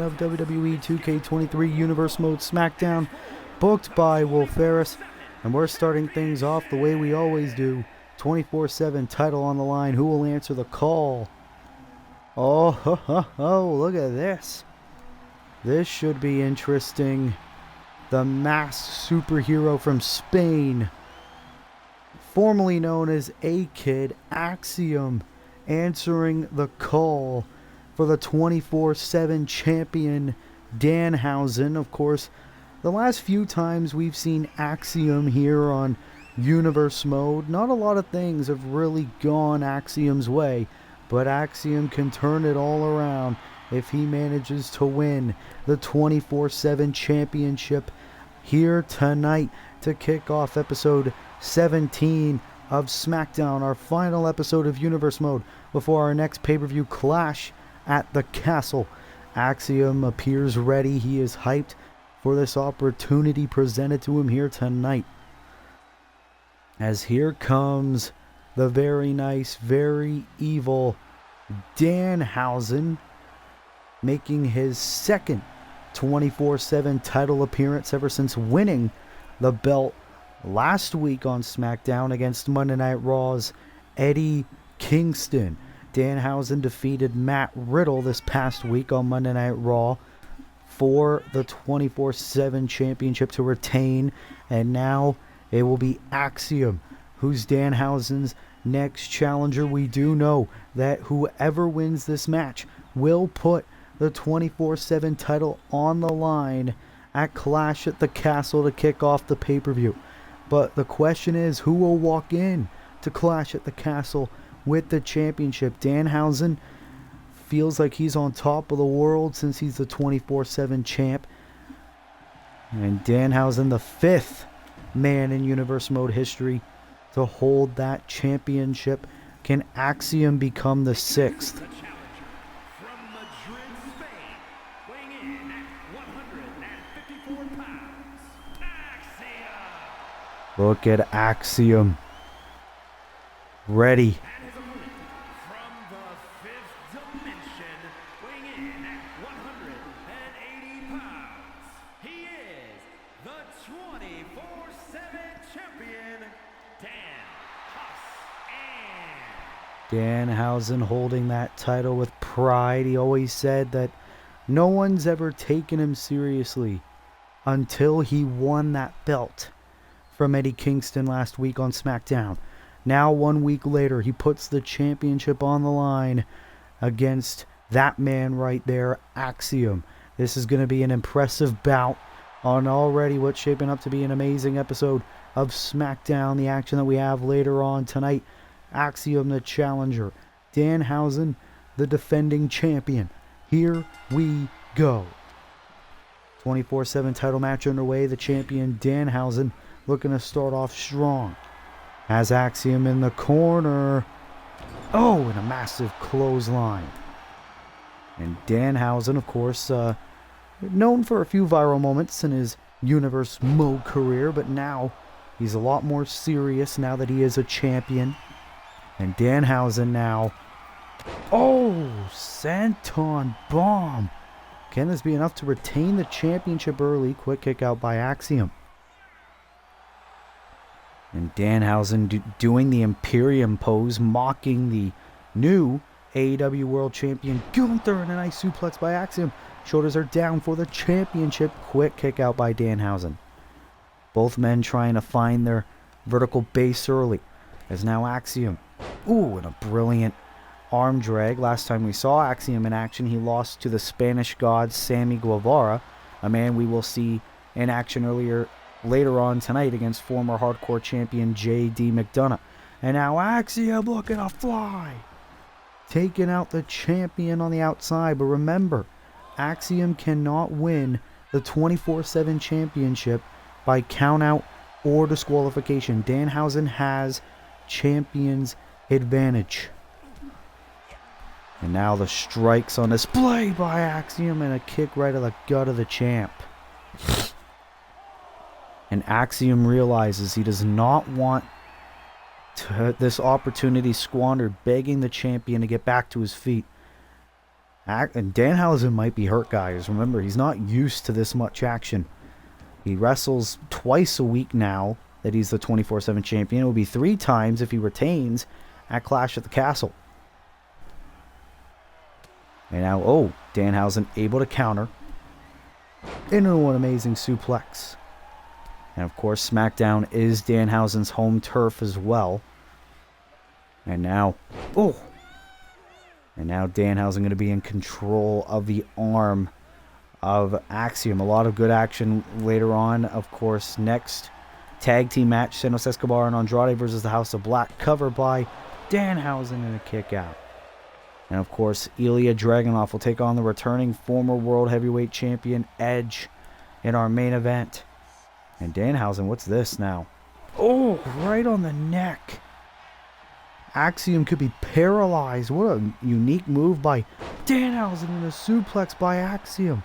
of WWE 2K23 Universe Mode Smackdown, booked by Will Ferris, and we're starting things off the way we always do. 24/7 title on the line. Who will answer the call? Oh, ho, ho, ho, look at this. This should be interesting. The masked superhero from Spain, formerly known as A-Kid, Adammm, answering the call for the 24/7 champion Danhausen. Of course, the last few times we've seen Adammm here on Universe Mode, not a lot of things have really gone Addamm's way, but Adammm can turn it all around if he manages to win the 24/7 championship here tonight to kick off episode 17 of Smackdown, our final episode of Universe Mode before our next pay-per-view Clash at the Castle. Adammm appears ready. He is hyped for this opportunity presented to him here tonight. As here comes the very nice, very evil Danhausen, making his second 24/7 title appearance ever since winning the belt last week on SmackDown against Monday Night Raw's Eddie Kingston. Danhausen defeated Matt Riddle this past week on Monday Night Raw for the 24/7 championship to retain, and now it will be Adammm who's Danhausen's next challenger. We do know that whoever wins this match will put the 24/7 title on the line at Clash at the Castle to kick off the pay-per-view. But the question is, who will walk in to Clash at the Castle with the championship? Danhausen feels like he's on top of the world since he's the 24/7 champ. And Danhausen, the fifth man in Universe Mode history to hold that championship. Can Adammm become the sixth? Look at Adammm. Ready. From the fifth dimension, weighing in at 180 pounds, he is the 24/7 champion, Danhausen holding that title with pride. He always said that no one's ever taken him seriously until he won that belt from Eddie Kingston last week on SmackDown. Now 1 week later, he puts the championship on the line against that man right there, Adammm. This is going to be an impressive bout on already what's shaping up to be an amazing episode of SmackDown. The action that we have later on tonight. Adammm the challenger, Danhausen the defending champion. Here we go. 24/7 title match underway. The champion Danhausen looking to start off strong. Has Adammm in the corner. Oh, and a massive clothesline. And Danhausen, of course, known for a few viral moments in his Universe Mode career, but now he's a lot more serious now that he is a champion. And Danhausen now. Oh, senton bomb. Can this be enough to retain the championship early? Quick kick out by Adammm. And Danhausen doing the Imperium pose, mocking the new AEW World Champion Gunther, and a nice suplex by Adammm. Shoulders are down for the championship. Quick kick out by Danhausen. Both men trying to find their vertical base early. As now Adammm. Ooh, and a brilliant arm drag. Last time we saw Adammm in action, he lost to the Spanish god Sammy Guevara, a man we will see in action later on tonight against former hardcore champion J.D. McDonough. And now Adammm looking to fly. Taking out the champion on the outside. But remember, Adammm cannot win the 24/7 championship by countout or disqualification. Danhausen has champion's advantage. And now the strikes on display by Adammm and a kick right to the gut of the champ. And Adammm realizes he does not want this opportunity squandered, begging the champion to get back to his feet. And Danhausen might be hurt, guys. Remember, he's not used to this much action. He wrestles twice a week now that he's the 24/7 champion. It will be 3 times if he retains at Clash at the Castle. And now, oh, Danhausen able to counter into an amazing suplex. And of course, SmackDown is Danhausen's home turf as well. And now, oh! And now Danhausen going to be in control of the arm of Adammm. A lot of good action later on. Of course, next tag team match, Santos Escobar and Andrade versus the House of Black, covered by Danhausen in a kick out. And of course, Ilya Dragunov will take on the returning former World Heavyweight Champion Edge in our main event. And Danhausen, what's this now? Oh, right on the neck. Adammm could be paralyzed. What a unique move by Danhausen and a suplex by Adammm.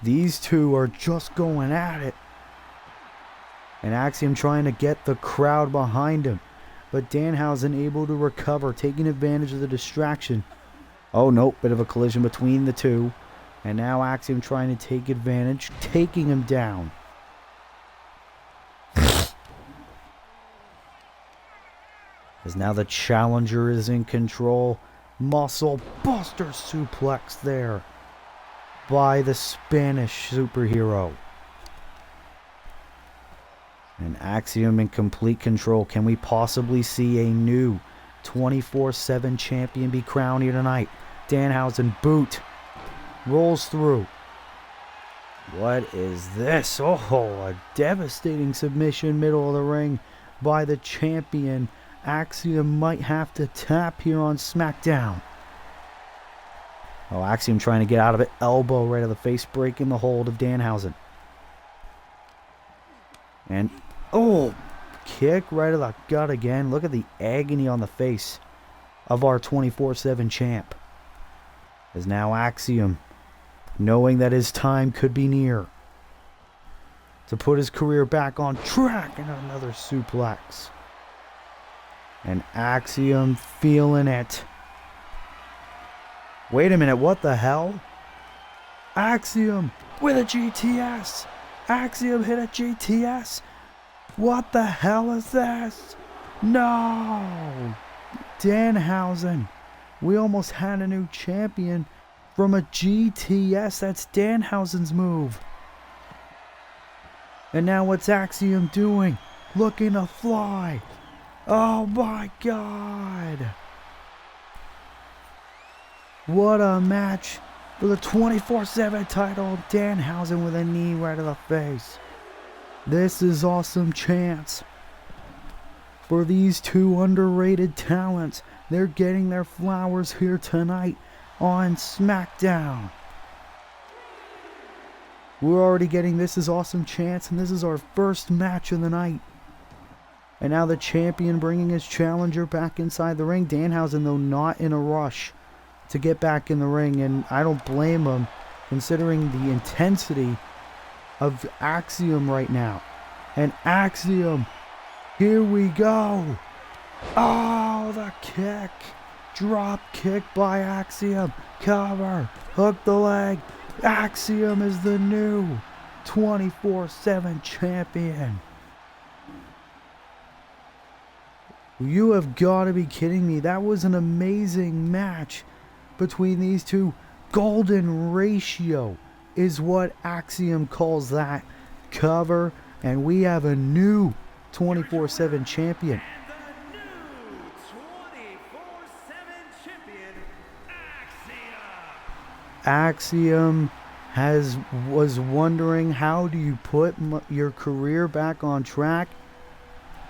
These two are just going at it. And Adammm trying to get the crowd behind him. But Danhausen able to recover, taking advantage of the distraction. Oh, nope, bit of a collision between the two. And now Adammm trying to take advantage, taking him down. As now the challenger is in control. Muscle buster suplex there by the Spanish superhero. And Adammm in complete control. Can we possibly see a new 24/7 champion be crowned here tonight? Danhausen boot. Rolls through. What is this? Oh, a devastating submission middle of the ring by the champion. Adammm might have to tap here on SmackDown. Oh, Adammm trying to get out of it. Elbow right to the face, breaking the hold of Danhausen. And, oh, kick right to the gut again. Look at the agony on the face of our 24/7 champ. As now Adammm, knowing that his time could be near to put his career back on track, and another suplex. And Adammm feeling it. Wait a minute, what the hell? Adammm with a GTS. Adammm hit a GTS. What the hell is this? No! Danhausen. We almost had a new champion from a GTS. That's Danhausen's move. And now what's Adammm doing? Looking to fly. Oh my God. What a match for the 24/7 title. Danhausen with a knee right to the face. This is awesome chance for these two underrated talents. They're getting their flowers here tonight on SmackDown. We're already getting this is awesome chance, and this is our first match of the night. And now the champion bringing his challenger back inside the ring. Danhausen, though, not in a rush to get back in the ring, and I don't blame him considering the intensity of Adammm right now. And Adammm, here we go. Oh, the kick. Drop kick by Adammm. Cover. Hook the leg. Adammm is the new 24/7 champion. You have got to be kidding me. That was an amazing match between these two. Golden ratio is what Adammm calls that. Cover, and we have a new 24/7 champion. And the new 24/7 champion, Adammm. Adammm was wondering, how do you put your career back on track?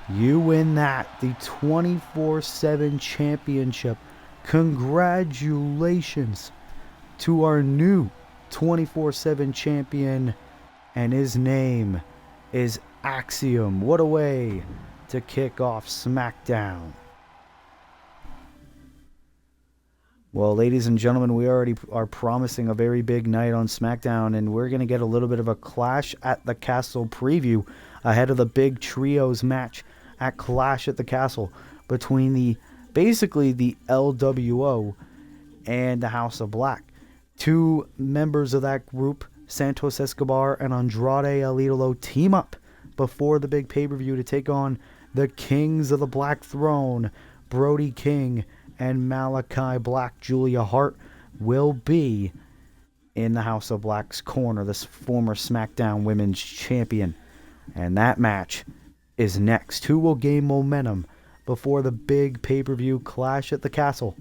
You win that, the 24/7 championship. Congratulations to our new 24/7 champion, and his name is Adammm. What a way to kick off SmackDown. Well, ladies and gentlemen, we already are promising a very big night on SmackDown, and we're going to get a little bit of a Clash at the Castle preview ahead of the big trios match at Clash at the Castle between basically the LWO and the House of Black. Two members of that group, Santos Escobar and Andrade El Idolo, team up before the big pay-per-view to take on the Kings of the Black Throne. Brody King and Malachi Black. Julia Hart will be in the House of Black's corner, this former SmackDown Women's Champion. And that match is next. Who will gain momentum before the big pay-per-view Clash at the Castle?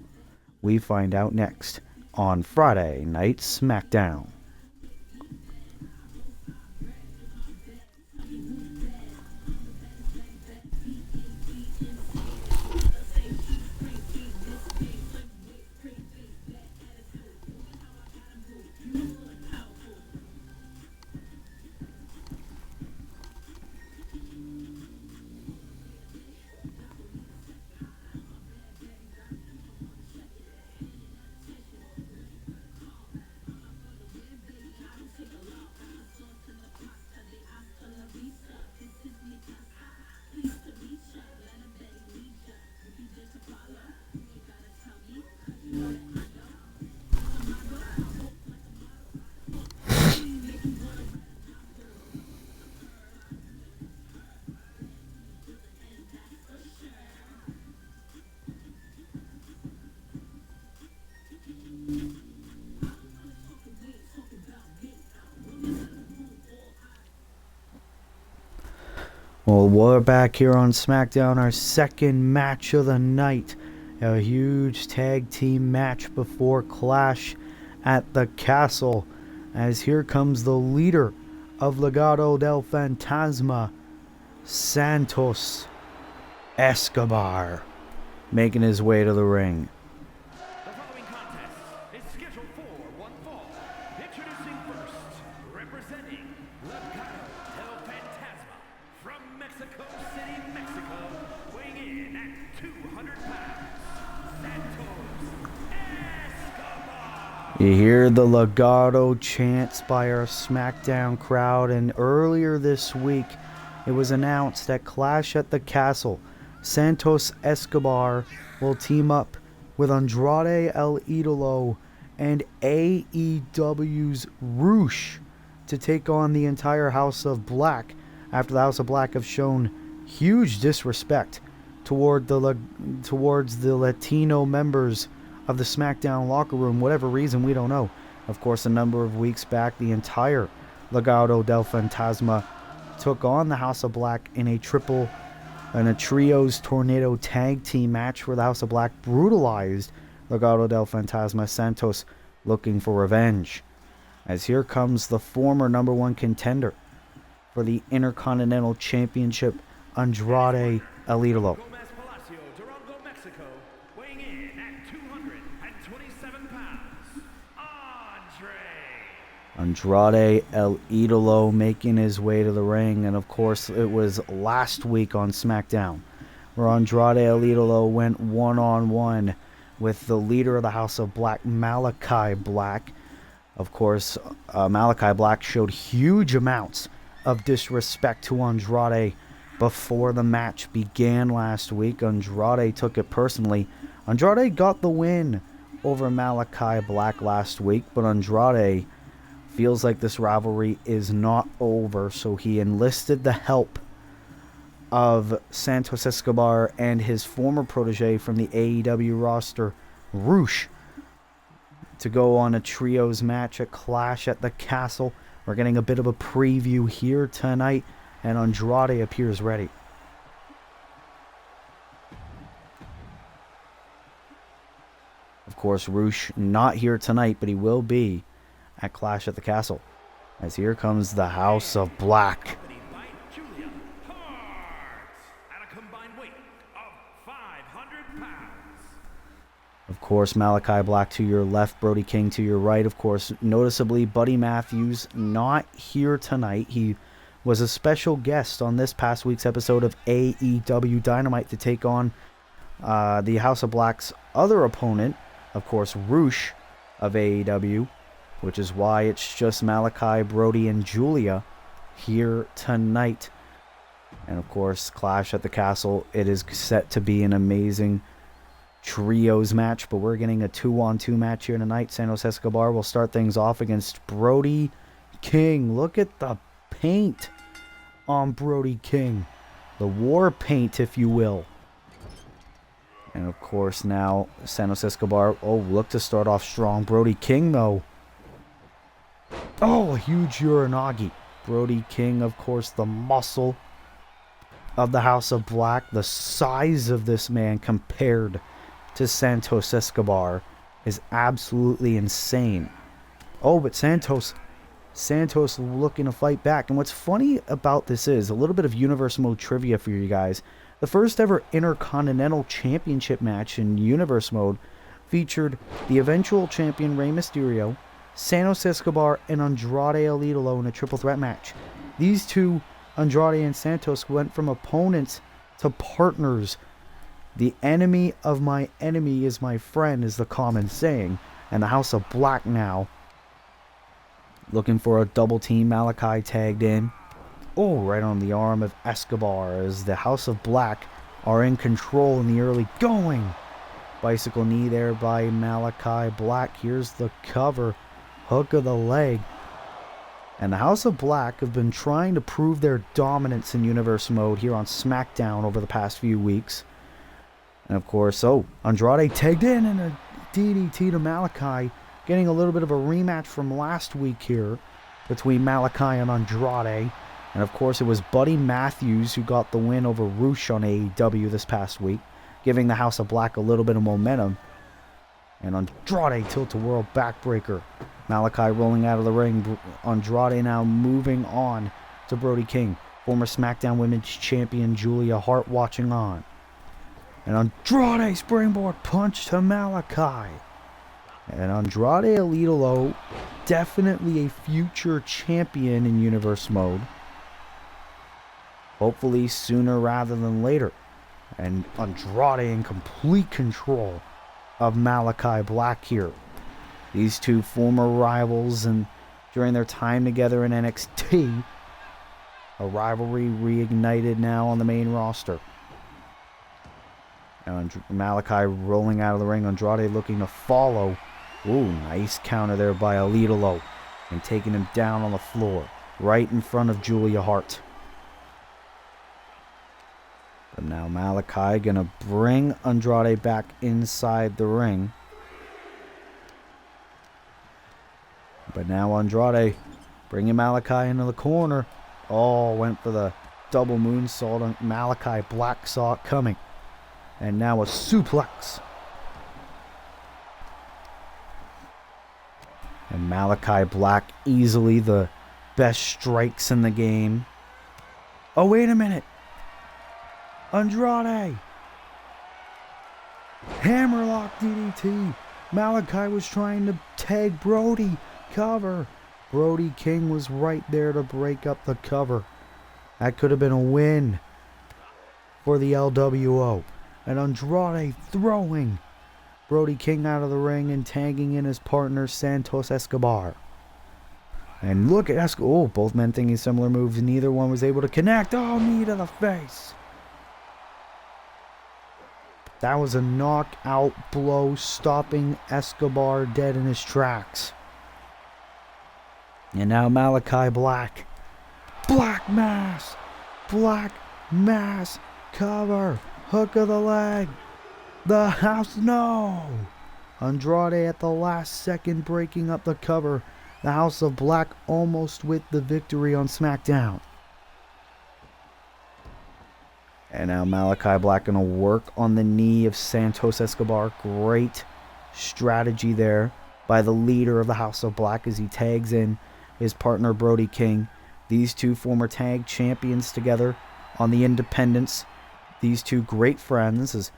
We find out next on Friday Night SmackDown. Well, we're back here on SmackDown, our second match of the night. A huge tag team match before Clash at the Castle. As here comes the leader of Legado del Fantasma, Santos Escobar, making his way to the ring. The following contest is scheduled for one fall. Introducing first, representing Legado del Fantasma from Mexico City, Mexico, weighing in at 200 pounds, Santos Escobar. You hear the Legado chants by our SmackDown crowd, and earlier this week it was announced that Clash at the Castle, Santos Escobar will team up with Andrade El Idolo and AEW's Roosh to take on the entire House of Black, after the House of Black have shown huge disrespect towards the Latino members of the SmackDown locker room. Whatever reason, we don't know. Of course, a number of weeks back, the entire Legado del Fantasma took on the House of Black in a trios tornado tag team match where the House of Black brutalized Legado del Fantasma. Santos looking for revenge, as here comes the former number one contender for the Intercontinental Championship, Andrade El Idolo. Gomez Palacio, Durango, Mexico, weighing in at 227 pounds, Andrade El Idolo making his way to the ring. And of course, it was last week on SmackDown where Andrade El Idolo went one-on-one with the leader of the House of Black, Malachi Black. Of course, Malachi Black showed huge amounts of disrespect to Andrade before the match began last week. Andrade took it personally. Andrade got the win over Malachi Black last week, but Andrade feels like this rivalry is not over, so he enlisted the help of Santos Escobar and his former protege from the AEW roster, Roosh, to go on a trios match at Clash at the Castle. We're getting a bit of a preview here tonight, and Andrade appears ready. Of course, Roosh not here tonight, but he will be at Clash at the Castle, as here comes the House of Black. accompanied by Julia Hart at a combined weight of 500 pounds. Of course, Malachi Black to your left, Brody King to your right. Of course, noticeably, Buddy Matthews not here tonight. He was a special guest on this past week's episode of AEW Dynamite to take on the House of Black's other opponent, of course, Roosh of AEW, which is why it's just Malachi, Brody, and Julia here tonight. And of course, Clash at the Castle, it is set to be an amazing trios match, but we're getting a 2-on-2 match here tonight. Santos Escobar will start things off against Brody King. Look at the paint on Brody King. The war paint, if you will. And of course now Santos Escobar, look to start off strong. Brody King though. A huge Uranagi. Brody King, of course, the muscle of the House of Black. The size of this man compared to Santos Escobar is absolutely insane. But Santos looking to fight back. And what's funny about this is a little bit of Universe Mode trivia for you guys. The first ever Intercontinental Championship match in Universe Mode featured the eventual champion Rey Mysterio, Santos Escobar, and Andrade El Idolo in a triple threat match. These two, Andrade and Santos, went from opponents to partners. The enemy of my enemy is my friend is the common saying. And the House of Black now looking for a double team. Malachi tagged in. Right on the arm of Escobar as the House of Black are in control in the early going. Bicycle knee there by Malachi Black. Here's the cover. Hook of the leg. And the House of Black have been trying to prove their dominance in Universe Mode here on Smackdown over the past few weeks. And of course, Andrade tagged in and a DDT to Malachi. Getting a little bit of a rematch from last week here between Malachi and Andrade. And of course, it was Buddy Matthews who got the win over Roosh on AEW this past week, giving the House of Black a little bit of momentum. And Andrade tilt-a-whirl backbreaker. Malachi rolling out of the ring. Andrade now moving on to Brody King. Former SmackDown Women's Champion Julia Hart watching on. And Andrade springboard punch to Malachi. And Andrade El Idolo, definitely a future champion in Universe Mode. Hopefully sooner rather than later. And Andrade in complete control of Malachi Black here. These two former rivals, and during their time together in NXT, a rivalry reignited now on the main roster. And Malachi rolling out of the ring. Andrade looking to follow. Nice counter there by El Idolo. And taking him down on the floor. Right in front of Julia Hart. But now Malachi gonna bring Andrade back inside the ring. But now Andrade bringing Malachi into the corner. Went for the double moonsault on Malachi Black, saw it coming. And now a suplex. And Malachi Black easily the best strikes in the game. Wait a minute. Andrade. Hammerlock DDT. Malachi was trying to tag Brody. Cover. Brody King was right there to break up the cover. That could have been a win for the LWO. And Andrade throwing Brody King out of the ring and tagging in his partner Santos Escobar. And look at Escobar. Both men thinking similar moves. Neither one was able to connect. Knee to the face. That was a knockout blow, stopping Escobar dead in his tracks. And now Malachi Black. Black mass. Black mass. Cover. Hook of the leg. The house. No. Andrade at the last second breaking up the cover. The House of Black almost with the victory on SmackDown. And now Malachi Black going to work on the knee of Santos Escobar. Great strategy there by the leader of the House of Black as he tags in his partner Brody King. These two former tag champions together on the Independents. These two great friends as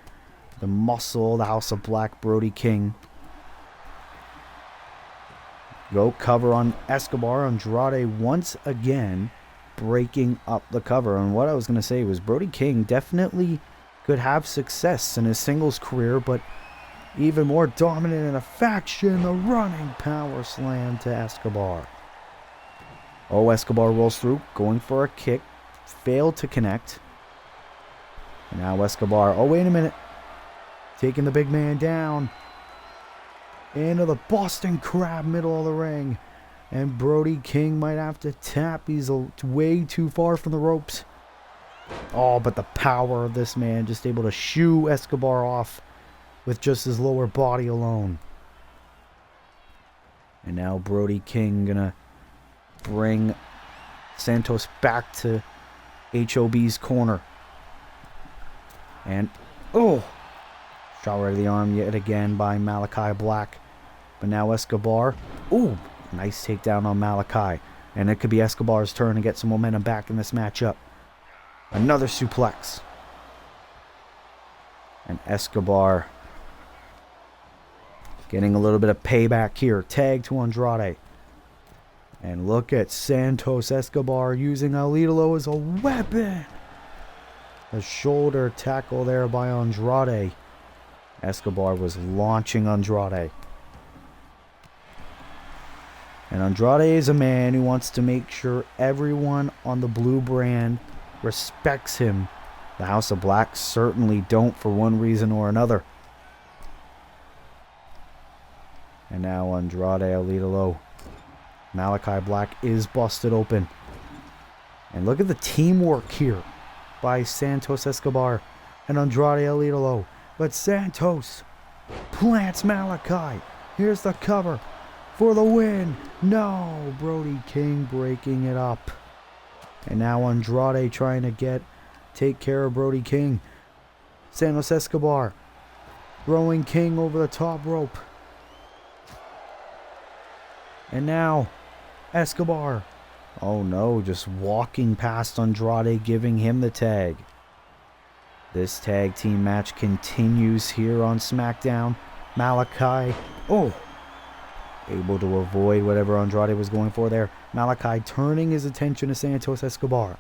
the muscle, the House of Black, Brody King. Go cover on Escobar. Andrade once again breaking up the cover. And what I was going to say was Brody King definitely could have success in his singles career, but even more dominant in a faction, the running power slam to Escobar. Escobar rolls through, going for a kick, failed to connect. And now Escobar, wait a minute. taking the big man down. Into the Boston Crab, middle of the ring. And Brody King might have to tap. He's way too far from the ropes. Oh, but the power of this man, just able to shoo Escobar off with just his lower body alone. And now Brody King gonna bring Santos back to HOB's corner. And, oh, shot right to the arm yet again by Malachi Black. But now Escobar, oh, nice takedown on Malachi. And it could be Escobar's turn to get some momentum back in this matchup. Another suplex. And Escobar getting a little bit of payback here. Tag to Andrade. And look at Santos Escobar using El Idolo as a weapon. A shoulder tackle there by Andrade. Escobar was launching Andrade. And Andrade is a man who wants to make sure everyone on the blue brand respects him. The House of Black certainly don't, for one reason or another. And now Andrade El Idolo. Malachi Black is busted open. And look at the teamwork here by Santos Escobar and Andrade El Idolo. But Santos plants Malachi. Here's the cover for the win. No, Brody King breaking it up. And now Andrade trying to take care of Brody King. Santos Escobar throwing King over the top rope. And now Escobar, oh no, just walking past Andrade, giving him the tag. This tag team match continues here on SmackDown. Malachi, oh, able to avoid whatever Andrade was going for there. Malachi turning his attention to Santos Escobar.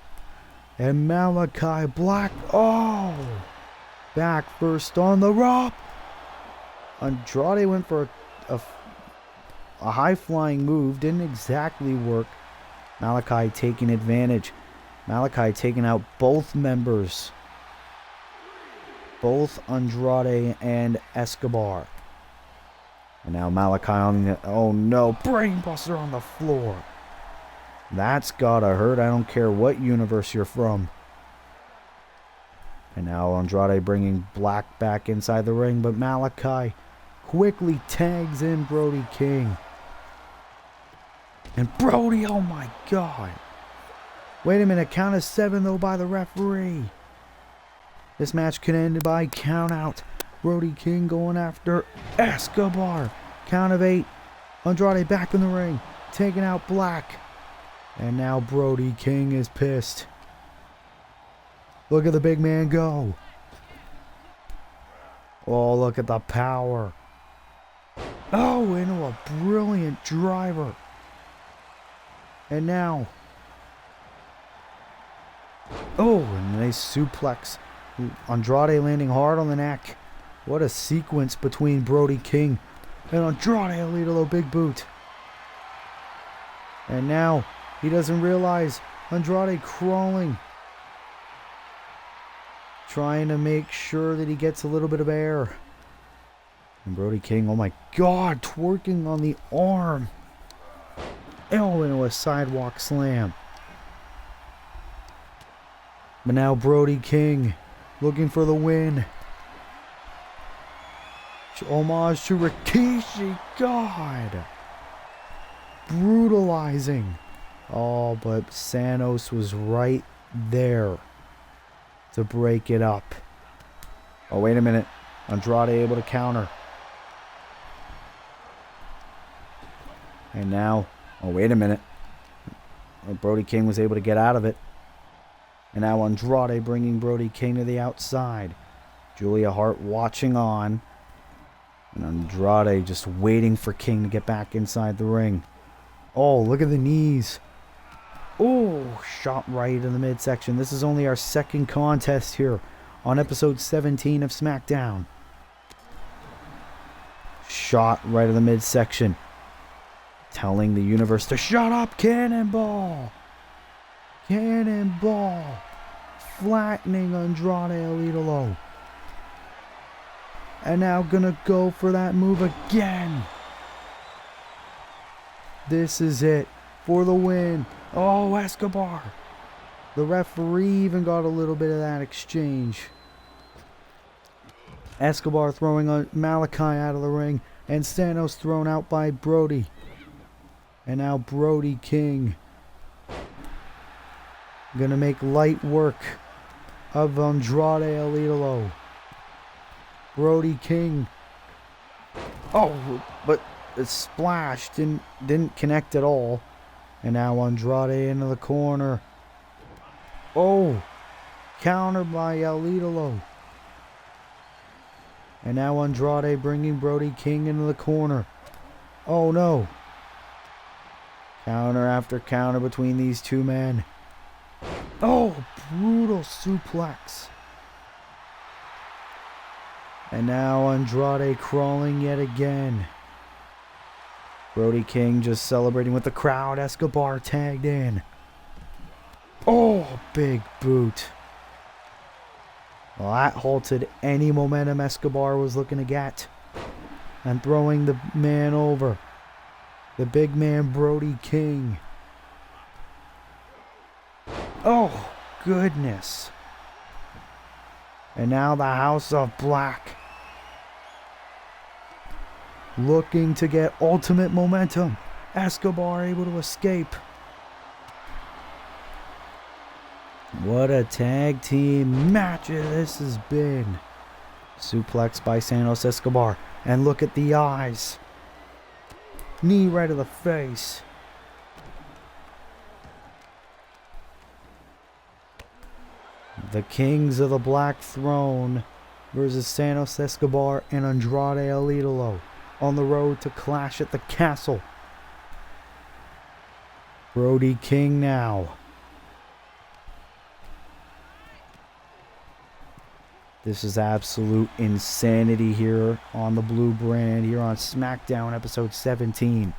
And Malachi Black, oh, back first on the rope. Andrade went for a high-flying move. Didn't exactly work. Malachi taking advantage. Malachi taking out both members. Both Andrade and Escobar. And now Malachi on the... oh no, brainbuster on the floor. That's gotta hurt. I don't care what universe you're from. And now Andrade bringing Black back inside the ring. But Malachi quickly tags in Brody King. And Brody, oh my God. Wait a minute, count of 7 though by the referee. This match can end by count out. Brody King going after Escobar. Count of 8. Andrade back in the ring. Taking out Black. And now Brody King is pissed. Look at the big man go. Oh, look at the power. Oh, into a brilliant driver. And now. Oh, a nice suplex. Andrade landing hard on the neck. What a sequence between Brody King and Andrade El Idolo, big boot. And now he doesn't realize Andrade crawling. Trying to make sure that he gets a little bit of air. And Brody King, oh my God, twerking on the arm. Oh, into a sidewalk slam. But now Brody King looking for the win. Homage to Rikishi. God. Brutalizing. Oh, but Santos was right there to break it up. Oh, wait a minute. Andrade able to counter. And now, oh, wait a minute. Brody King was able to get out of it. And now Andrade bringing Brody King to the outside. Julia Hart watching on. And Andrade just waiting for King to get back inside the ring. Oh, look at the knees. Oh, shot right in the midsection. This is only our second contest here on episode 17 of SmackDown. Shot right in the midsection. Telling the universe to shut up. Cannonball. Cannonball. Flattening Andrade El Idolo. And now gonna go for that move again. This is it for the win. Oh, Escobar. The referee even got a little bit of that exchange. Escobar throwing Malachi out of the ring. And Santos thrown out by Brody. And now Brody King gonna make light work of Andrade El Idolo. Brody King. Oh, but the splash didn't connect at all. And now Andrade into the corner. Oh, countered by El Idolo. And now Andrade bringing Brody King into the corner. Oh no. Counter after counter between these two men. Oh, brutal suplex. And now Andrade crawling yet again. Brody King just celebrating with the crowd. Escobar tagged in. Oh, big boot. Well, that halted any momentum Escobar was looking to get. And throwing the man over. The big man Brody King. Oh, goodness. And now the House of Black. Looking to get ultimate momentum. Escobar able to escape. What a tag team match this has been. Suplex by Santos Escobar. And look at the eyes. Knee right to the face. The Kings of the Black Throne versus Santos Escobar and Andrade El Idolo on the road to Clash at the Castle. Brody King now. This is absolute insanity here on the Blue Brand, here on Smackdown episode 17.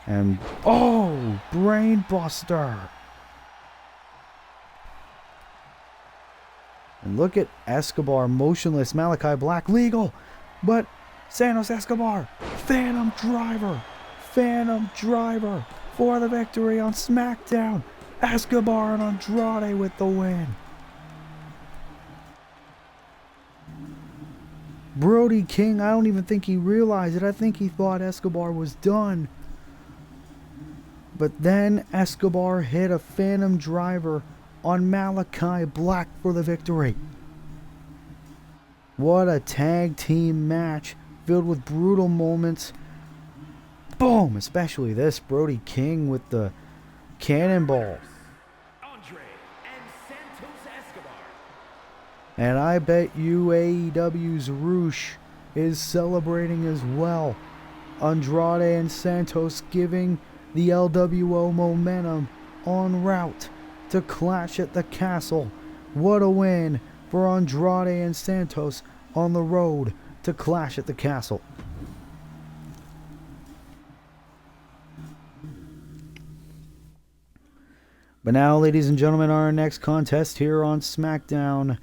And, oh, Brain Buster. And look at Escobar motionless, Malachi Black legal. But Santos Escobar, Phantom Driver for the victory on Smackdown. Escobar and Andrade with the win. Brody King, I don't even think he realized it. I think he thought Escobar was done. But then Escobar hit a Phantom Driver on Malachi Black for the victory. What a tag team match filled with brutal moments. Boom! Especially this Brody King with the cannonball. And I bet you AEW's Roosh is celebrating as well. Andrade and Santos giving the LWO momentum en route to Clash at the Castle. What a win for Andrade and Santos on the road to Clash at the Castle. But now, ladies and gentlemen, our next contest here on SmackDown.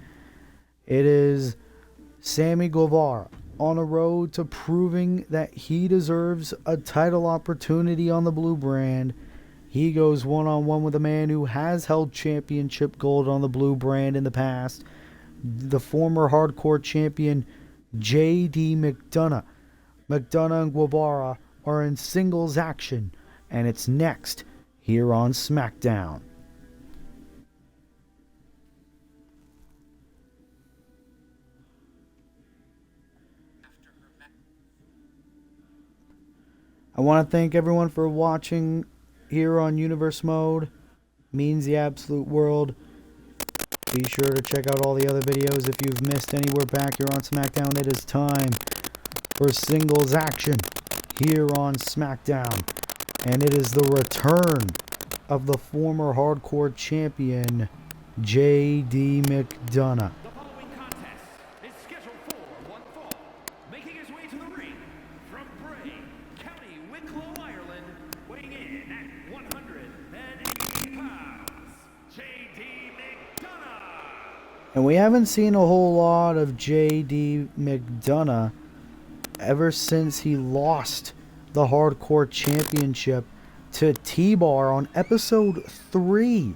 It is Sammy Guevara on a road to proving that he deserves a title opportunity on the Blue Brand. He goes one-on-one with a man who has held championship gold on the Blue Brand in the past. The former hardcore champion, J.D. McDonough. McDonough and Guevara are in singles action, and it's next here on SmackDown. I want to thank everyone for watching here on Universe Mode. Means the absolute world. Be sure to check out all the other videos. If you've missed anywhere back here on SmackDown, it is time for singles action here on SmackDown. And it is the return of the former hardcore champion, J.D. McDonough. The following contest is scheduled for one fall. Making his way to the ring from Bray, County Wicklow, Ireland, weighing in at 180 pounds, J.D. McDonough. And we haven't seen a whole lot of JD McDonough ever since he lost the Hardcore Championship to T-Bar on episode 3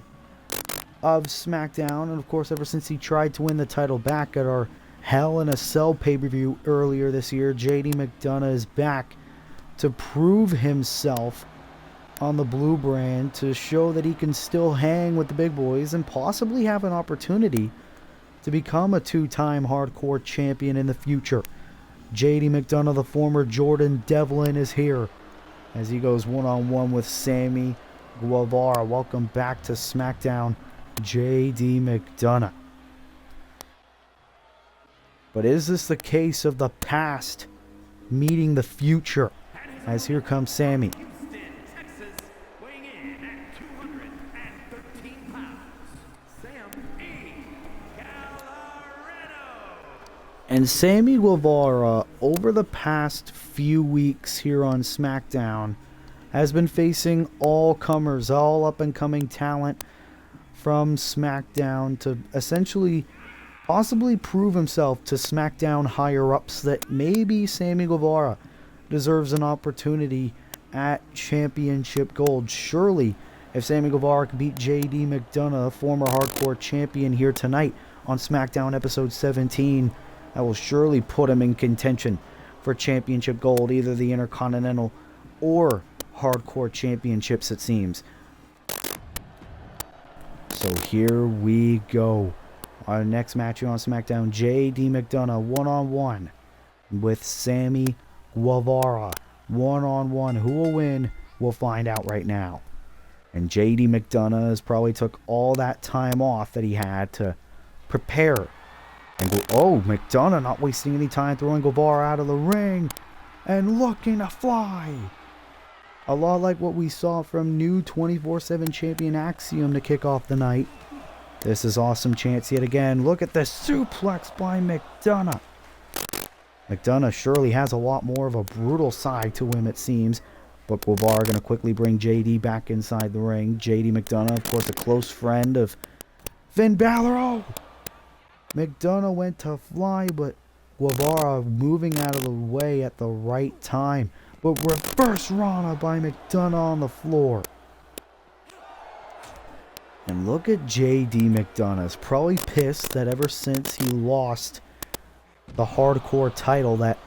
of Smackdown. And of course, ever since he tried to win the title back at our Hell in a Cell pay-per-view earlier this year, JD McDonough is back to prove himself on the blue brand, to show that he can still hang with the big boys and possibly have an opportunity to become a 2-time Hardcore champion in the future. JD McDonough, the former Jordan Devlin, is here as he goes one-on-one with Sammy Guevara. Welcome back to SmackDown, JD McDonough. But is this the case of the past meeting the future? As here comes Sammy. And Sammy Guevara, over the past few weeks here on SmackDown, has been facing all comers, all up-and-coming talent from SmackDown to essentially possibly prove himself to SmackDown higher-ups that maybe Sammy Guevara deserves an opportunity at Championship Gold. Surely, if Sammy Guevara can beat JD McDonough, former Hardcore champion, here tonight on SmackDown episode 17, that will surely put him in contention for Championship Gold, either the Intercontinental or Hardcore Championships, it seems. So here we go. Our next match here on SmackDown, JD McDonough one-on-one with Sammy Guevara. One-on-one. Who will win? We'll find out right now. And JD McDonough has probably took all that time off that he had to prepare. And McDonough not wasting any time, throwing Guevara out of the ring and looking to fly. A lot like what we saw from new 24/7 champion Adammm to kick off the night. This is awesome chance yet again. Look at this suplex by McDonough. McDonough surely has a lot more of a brutal side to him, it seems. But Guevara going to quickly bring JD back inside the ring. JD McDonough, of course, a close friend of Finn Balor. McDonough went to fly, but Guevara moving out of the way at the right time. But reverse Rana by McDonough on the floor. And look at JD McDonough. He's probably pissed that ever since he lost the Hardcore title that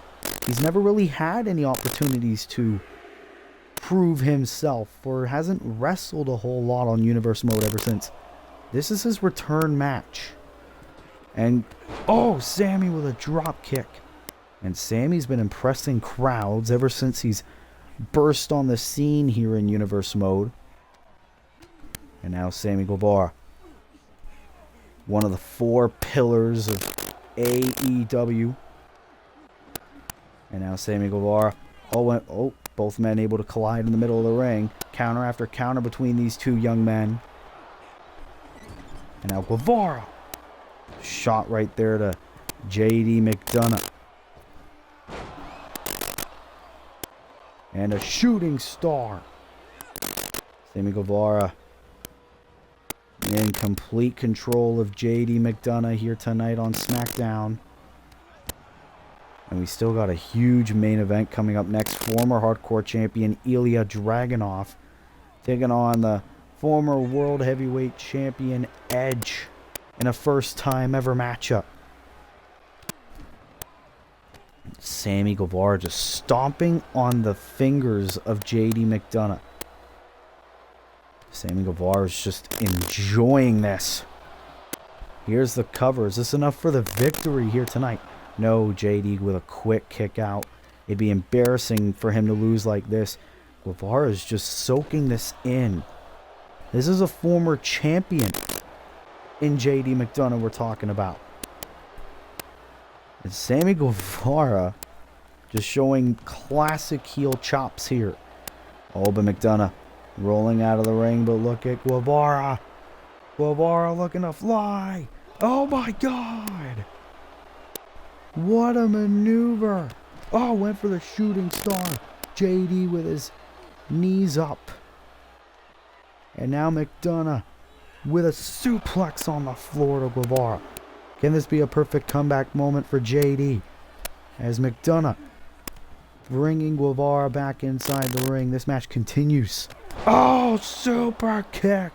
he's never really had any opportunities to prove himself, or hasn't wrestled a whole lot on Universe Mode ever since. This is his return match. And, Sammy with a drop kick. And Sammy's been impressing crowds ever since he's burst on the scene here in Universe Mode. And now Sammy Guevara, one of the 4 pillars of AEW. And now Sammy Guevara. Both men able to collide in the middle of the ring. Counter after counter between these two young men. And now Guevara. Shot right there to JD McDonough. And a shooting star. Sammy Guevara in complete control of JD McDonough here tonight on SmackDown. And we still got a huge main event coming up next. Former Hardcore champion Ilya Dragunov taking on the former World Heavyweight champion Edge in a first-time ever matchup. Sammy Guevara just stomping on the fingers of JD McDonough. Sammy Guevara is just enjoying this. Here's the cover. Is this enough for the victory here tonight? No, JD with a quick kick out. It'd be embarrassing for him to lose like this. Guevara is just soaking this in. This is a former champion in JD McDonough we're talking about. And Sammy Guevara just showing classic heel chops here. But McDonough rolling out of the ring, but look at Guevara. Guevara looking to fly. Oh my God. What a maneuver. Went for the shooting star. JD with his knees up. And now McDonough with a suplex on the floor to Guevara. Can this be a perfect comeback moment for JD? As McDonough bringing Guevara back inside the ring. This match continues. Oh, super kick.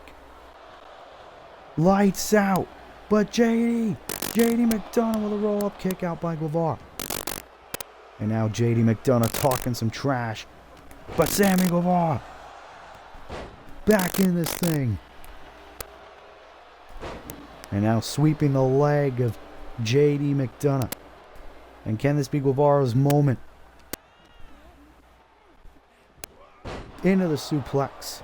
Lights out. But JD McDonough with a roll-up kick out by Guevara. And now JD McDonough talking some trash. But Sammy Guevara back in this thing. And now sweeping the leg of JD McDonough. And can this be Guevara's moment? Into the suplex.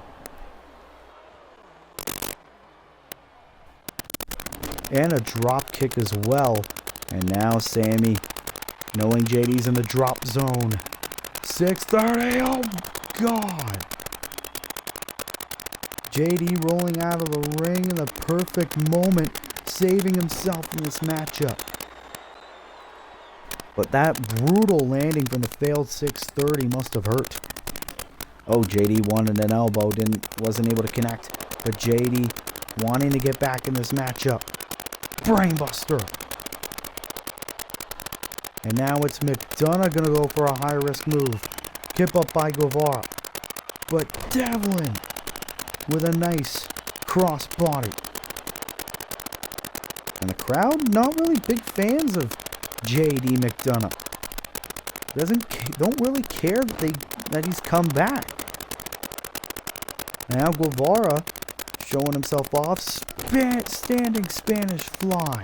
And a drop kick as well. And now Sammy, knowing JD's in the drop zone. 630. Oh, God. JD rolling out of the ring in the perfect moment, saving himself in this matchup. But that brutal landing from the failed 630 must have hurt. Oh, JD wanted an elbow, wasn't able to connect. But JD wanting to get back in this matchup. Brainbuster. And now it's McDonough gonna go for a high-risk move. Kip up by Guevara. But Devlin with a nice cross-body. And the crowd, not really big fans of JD McDonough. Don't really care that he's come back. Now Guevara showing himself off. Standing Spanish fly.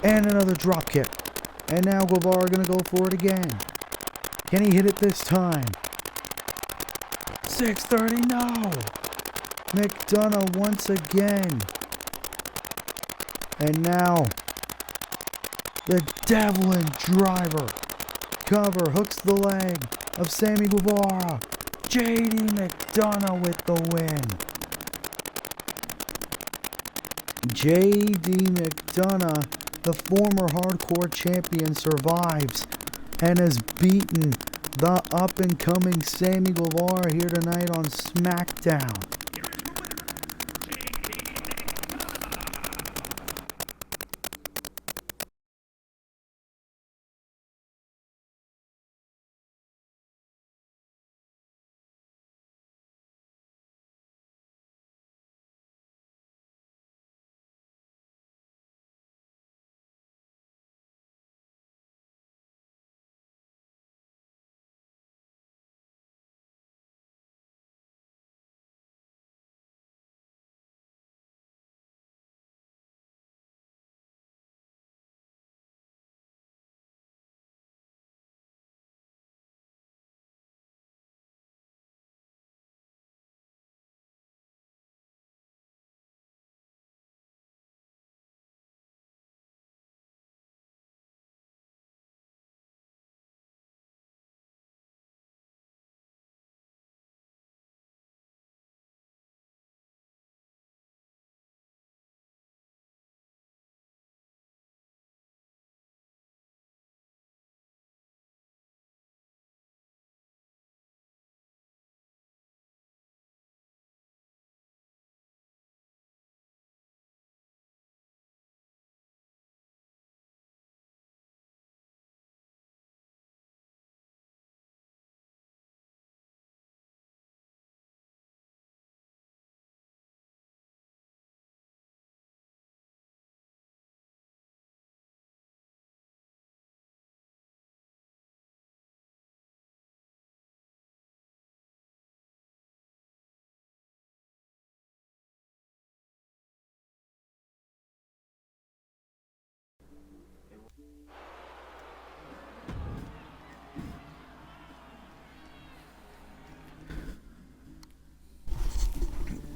And another drop kick. And now Guevara gonna go for it again. Can he hit it this time? 630, no. McDonough once again. And now the Devlin driver. Cover hooks the leg of Sammy Guevara. JD McDonough with the win. JD McDonough, the former hardcore champion, survives and has beaten the up-and-coming Sammy Guevara here tonight on Smackdown.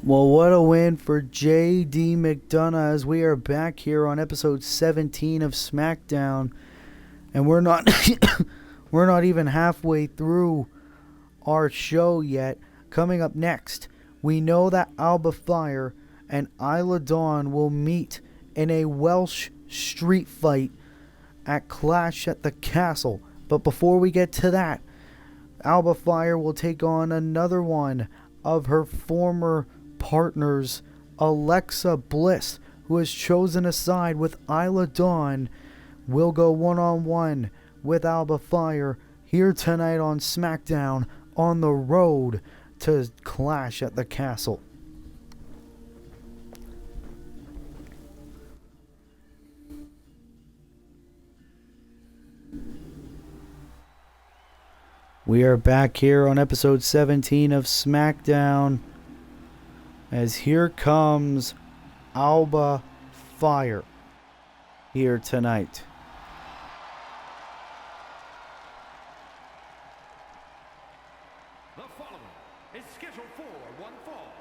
Well, what a win for JD McDonough as we are back here on episode 17 of Smackdown, and we're not we're not even halfway through our show yet. Coming up next, we know that Alba Fire and Isla Dawn will meet in a Welsh street fight at Clash at the Castle. But before we get to that, Alba Fire will take on another one of her former partners, Alexa Bliss, who has chosen a side with Isla Dawn, will go one-on-one with Alba Fire here tonight on SmackDown on the road to Clash at the Castle. We are back here on episode 17 of SmackDown, as here comes Alba Fire here tonight. The following is scheduled for one fall,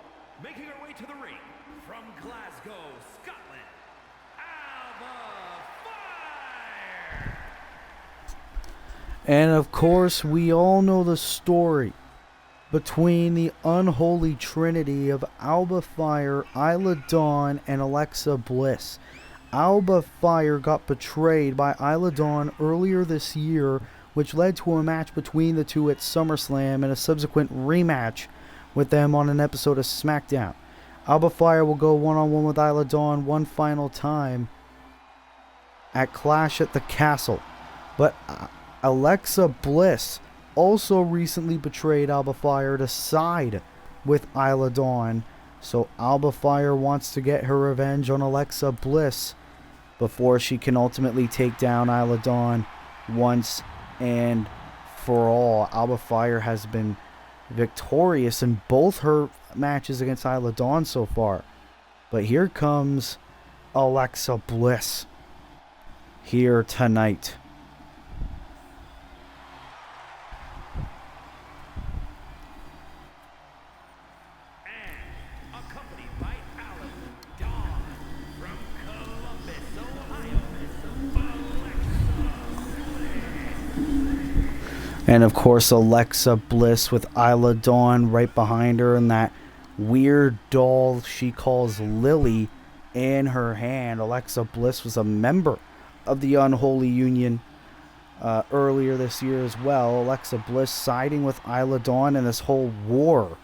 making her way to the ring from Glasgow, Scotland, Alba Fire! And of course, we all know the story between the unholy trinity of Alba Fire, Isla Dawn, and Alexa Bliss. Alba Fire got betrayed by Isla Dawn earlier this year, which led to a match between the two at SummerSlam and a subsequent rematch with them on an episode of SmackDown. Alba Fire will go one-on-one with Isla Dawn one final time at Clash at the Castle. But Alexa Bliss also recently betrayed Alba Fire to side with Isla Dawn. So Alba Fire wants to get her revenge on Alexa Bliss before she can ultimately take down Isla Dawn once and for all. Alba Fire has been victorious in both her matches against Isla Dawn so far. But here comes Alexa Bliss here tonight. And of course, Alexa Bliss with Isla Dawn right behind her, and that weird doll she calls Lily in her hand. Alexa Bliss was a member of the Unholy Union earlier this year as well. Alexa Bliss siding with Isla Dawn in this whole war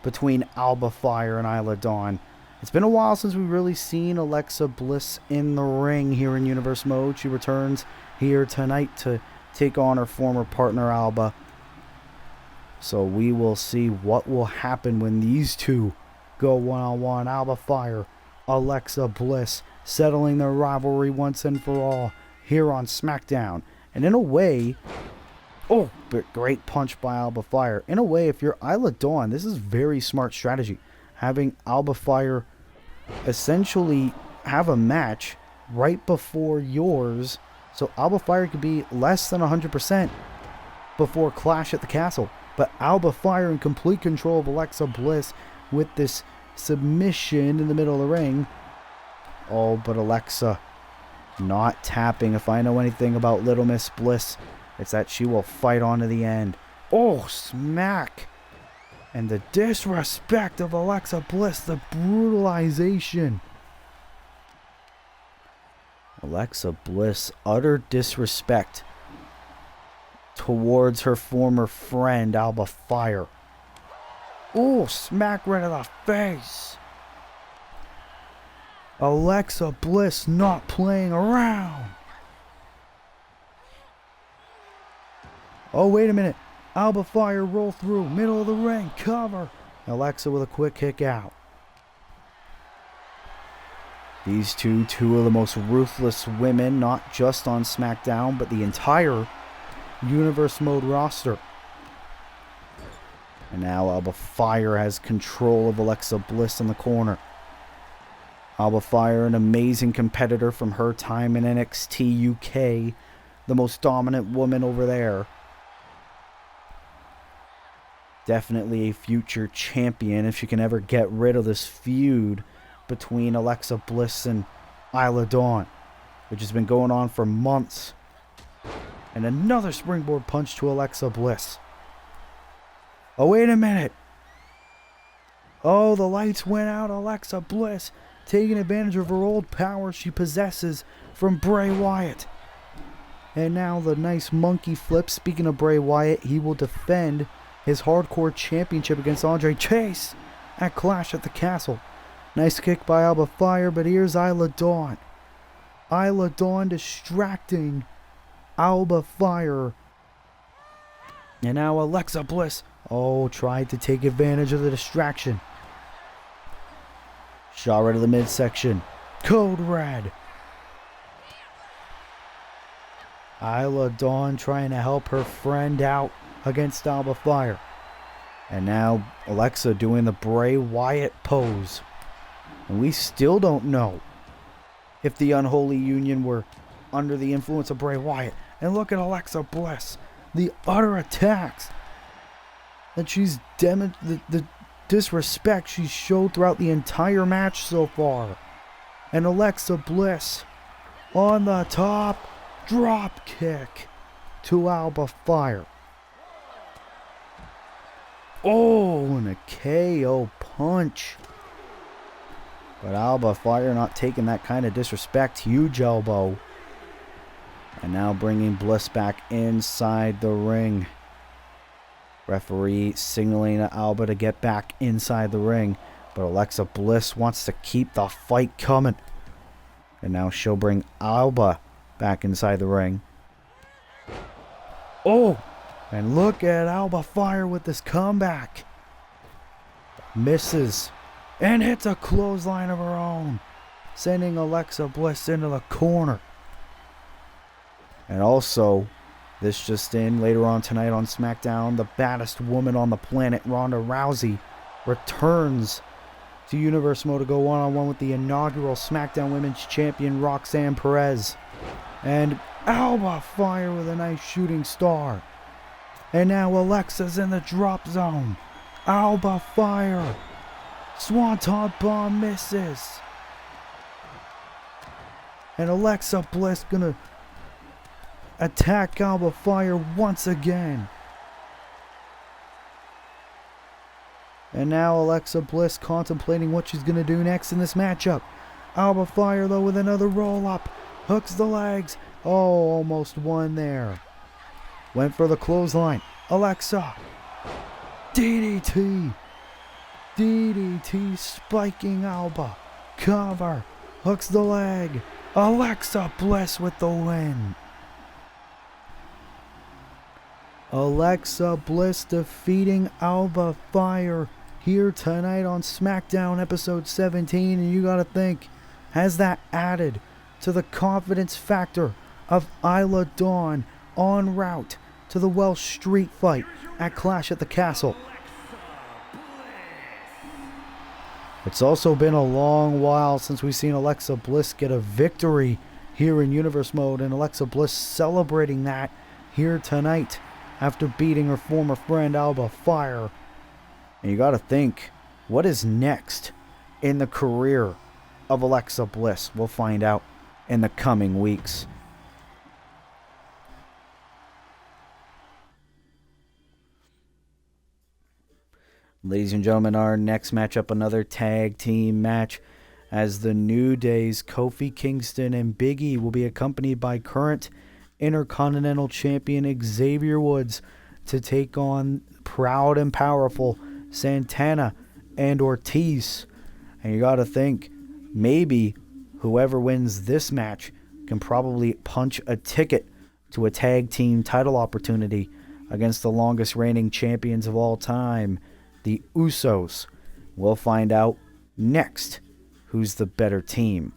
between Alba Fire and Isla Dawn. It's been a while since we've really seen Alexa Bliss in the ring here in Universe Mode. She returns here tonight to take on her former partner Alba. So we will see what will happen when these two go one-on-one. Alba Fire, Alexa Bliss, settling their rivalry once and for all here on SmackDown. And in a way, great punch by Alba Fire. In a way, if you're Isla Dawn, this is very smart strategy. Having Alba Fire essentially have a match right before yours, so Alba Fire could be less than 100% before Clash at the Castle. But Alba Fire in complete control of Alexa Bliss with this submission in the middle of the ring. Oh, but Alexa not tapping. If I know anything about Little Miss Bliss, it's that she will fight on to the end. Oh, smack. And the disrespect of Alexa Bliss, the brutalization. Alexa Bliss, utter disrespect towards her former friend, Alba Fire. Oh, smack right in the face. Alexa Bliss not playing around. Oh, wait a minute. Alba Fire roll through, middle of the ring, cover. Alexa with a quick kick out. These two of the most ruthless women, not just on SmackDown, but the entire Universe Mode roster. And now Alba Fire has control of Alexa Bliss in the corner. Alba Fire, an amazing competitor from her time in NXT UK, the most dominant woman over there. Definitely a future champion if she can ever get rid of this feud between Alexa Bliss and Isla Dawn, which has been going on for months. And another springboard punch to Alexa Bliss. Oh, wait a minute. Oh, the lights went out. Alexa Bliss taking advantage of her old power she possesses from Bray Wyatt. And now the nice monkey flip. Speaking of Bray Wyatt, he will defend his Hardcore Championship against Andre Chase at Clash at the Castle. Nice kick by Alba Fire, but here's Isla Dawn. Isla Dawn distracting Alba Fire. And now Alexa Bliss, tried to take advantage of the distraction. Shot right to the midsection. Code Red. Isla Dawn trying to help her friend out against Alba Fire. And now Alexa doing the Bray Wyatt pose. And we still don't know if the Unholy Union were under the influence of Bray Wyatt. And look at Alexa Bliss. The utter attacks that she's the disrespect she's showed throughout the entire match so far. And Alexa Bliss on the top. Drop kick to Alba Fire. And a KO punch. But Alba Fire not taking that kind of disrespect. Huge elbow. And now bringing Bliss back inside the ring. Referee signaling to Alba to get back inside the ring. But Alexa Bliss wants to keep the fight coming. And now she'll bring Alba back inside the ring. And look at Alba Fire with this comeback. Misses. And hits a clothesline of her own. Sending Alexa Bliss into the corner. And also, this just in, later on tonight on Smackdown, the baddest woman on the planet, Ronda Rousey, returns to Universe Mode to go one-on-one with the inaugural SmackDown Women's Champion, Roxanne Perez. And Alba Fire with a nice shooting star. And now Alexa's in the drop zone. Alba Fire. Swanton Bomb misses. And Alexa Bliss gonna attack Alba Fire once again. And now Alexa Bliss contemplating what she's gonna do next in this matchup. Alba Fire though with another roll up. Hooks the legs. Almost won there. Went for the clothesline. Alexa. DDT. DDT spiking Alba. Cover. Hooks the leg. Alexa Bliss with the win. Alexa Bliss defeating Alba Fire here tonight on SmackDown episode 17. And you gotta think, has that added to the confidence factor of Isla Dawn en route to the Welsh Street Fight at Clash at the Castle? It's also been a long while since we've seen Alexa Bliss get a victory here in Universe Mode, and Alexa Bliss celebrating that here tonight after beating her former friend Alba Fire. And you gotta think, what is next in the career of Alexa Bliss? We'll find out in the coming weeks. Ladies and gentlemen, our next matchup, another tag team match, as the New Day's Kofi Kingston and Big E will be accompanied by current Intercontinental Champion Xavier Woods to take on proud and powerful Santana and Ortiz. And you gotta think, maybe whoever wins this match can probably punch a ticket to a tag team title opportunity against the longest reigning champions of all time, the Usos. We'll find out next who's the better team.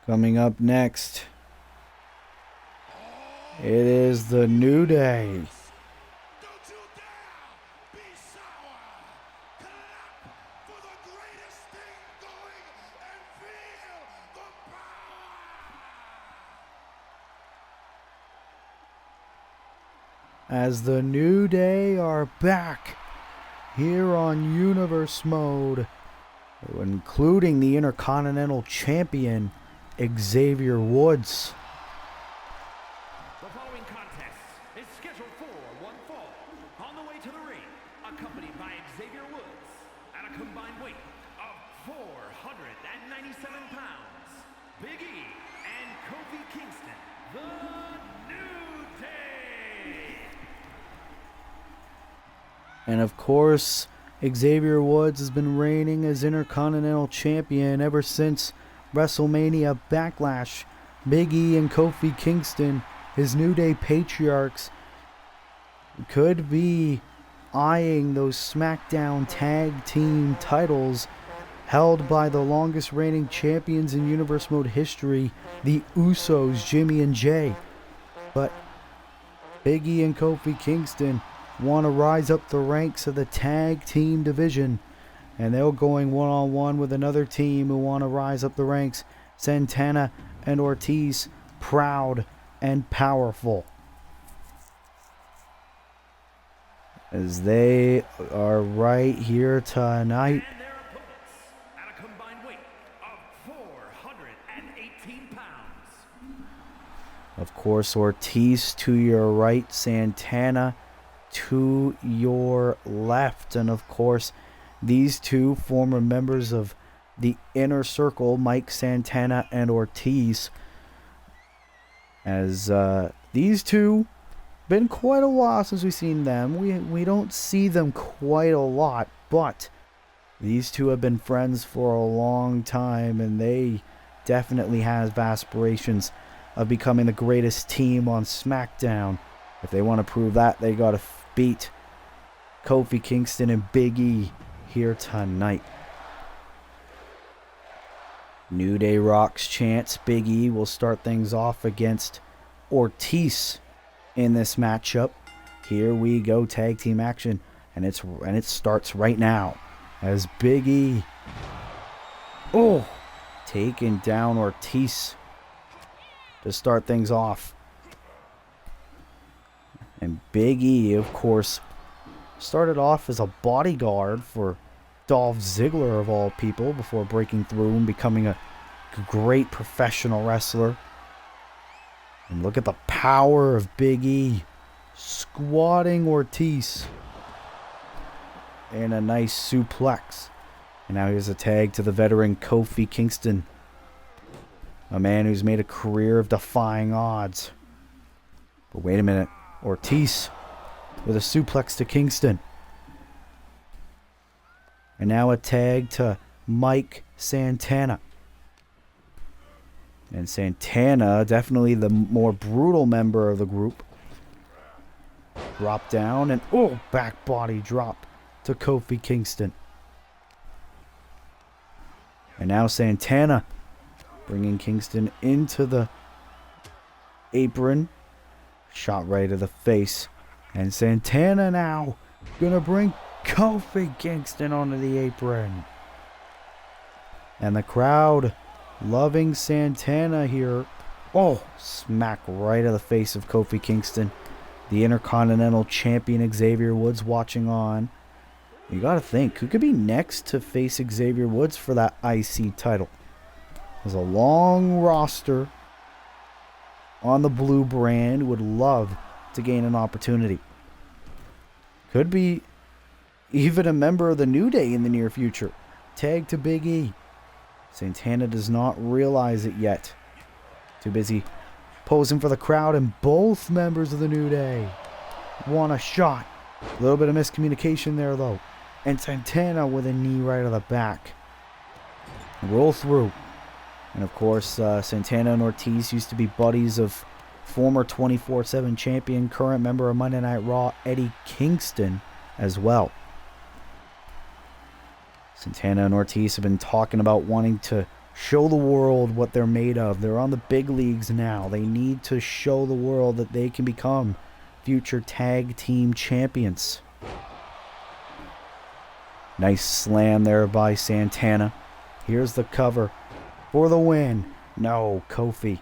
Coming up next, it is the New Day. Don't you dare be sour. Clap for the greatest thing going and feel the power. as the New Day are back here on Universe Mode, including the Intercontinental Champion, Xavier Woods. The following contest is scheduled for one fall. On the way to the ring, accompanied by Xavier Woods at a combined weight of 497 pounds, Big E and Kofi Kingston, the New Day. And of course, Xavier Woods has been reigning as Intercontinental Champion ever since WrestleMania Backlash. Big E and Kofi Kingston, his New Day patriarchs, could be eyeing those Smackdown tag team titles held by the longest reigning champions in Universe Mode history, the Usos, Jimmy and Jay. But Big E and Kofi Kingston want to rise up the ranks of the tag team division, and they're going one-on-one with another team who want to rise up the ranks, Santana and Ortiz, proud and powerful, as they are right here tonight. And their opponents at a combined weight of 418 pounds. Of course, Ortiz to your right, Santana to your left. And of course, these two former members of the Inner Circle, Mike Santana and Ortiz, as these two, been quite a while since we've seen them. We don't see them quite a lot, but these two have been friends for a long time, and they definitely have aspirations of becoming the greatest team on SmackDown. If they want to prove that, they got to beat Kofi Kingston and Big E here tonight. New Day Rocks chants. Big E will start things off against Ortiz in this matchup. Here we go, tag team action, and it starts right now as Big E taking down Ortiz to start things off. And Big E, of course, started off as a bodyguard for Dolph Ziggler, of all people, before breaking through and becoming a great professional wrestler. And look at the power of Big E, squatting Ortiz in a nice suplex. And now here's a tag to the veteran Kofi Kingston, a man who's made a career of defying odds. But wait a minute. Ortiz with a suplex to Kingston. And now a tag to Mike Santana. And Santana, definitely the more brutal member of the group, drop down and back body drop to Kofi Kingston. And now Santana bringing Kingston into the apron. Shot right to the face. And Santana now gonna bring Kofi Kingston onto the apron. And the crowd loving Santana here. Smack right to the face of Kofi Kingston. The Intercontinental Champion Xavier Woods watching on. You gotta think, who could be next to face Xavier Woods for that IC title? There's a long roster on the blue brand, would love to gain an opportunity. Could be even a member of the New Day in the near future. Tag to Big E. Santana does not realize it yet. Too busy posing for the crowd, and both members of the New Day want a shot. A little bit of miscommunication there, though. And Santana with a knee right to the back. Roll through. And of course, Santana and Ortiz used to be buddies of former 24/7 champion, current member of Monday Night Raw, Eddie Kingston, as well. Santana and Ortiz have been talking about wanting to show the world what they're made of. They're on the big leagues now. They need to show the world that they can become future tag team champions. Nice slam there by Santana. Here's the cover for the win. No, Kofi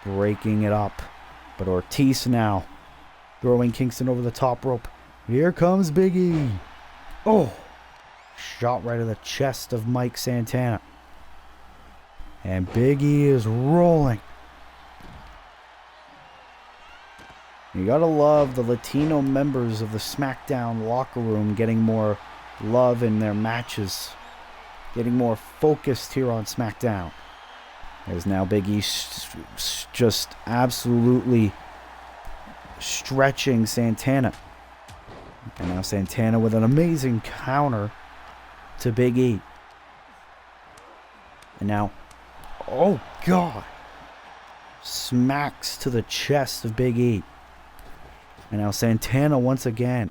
breaking it up. But Ortiz now throwing Kingston over the top rope. Here comes Big E. Oh, shot right in the chest of Mike Santana. And Big E is rolling. You gotta love the Latino members of the SmackDown locker room getting more love in their matches. Getting more focused here on SmackDown. As now Big E just absolutely stretching Santana. And now Santana with an amazing counter to Big E. And now, oh God, smacks to the chest of Big E. And now Santana once again.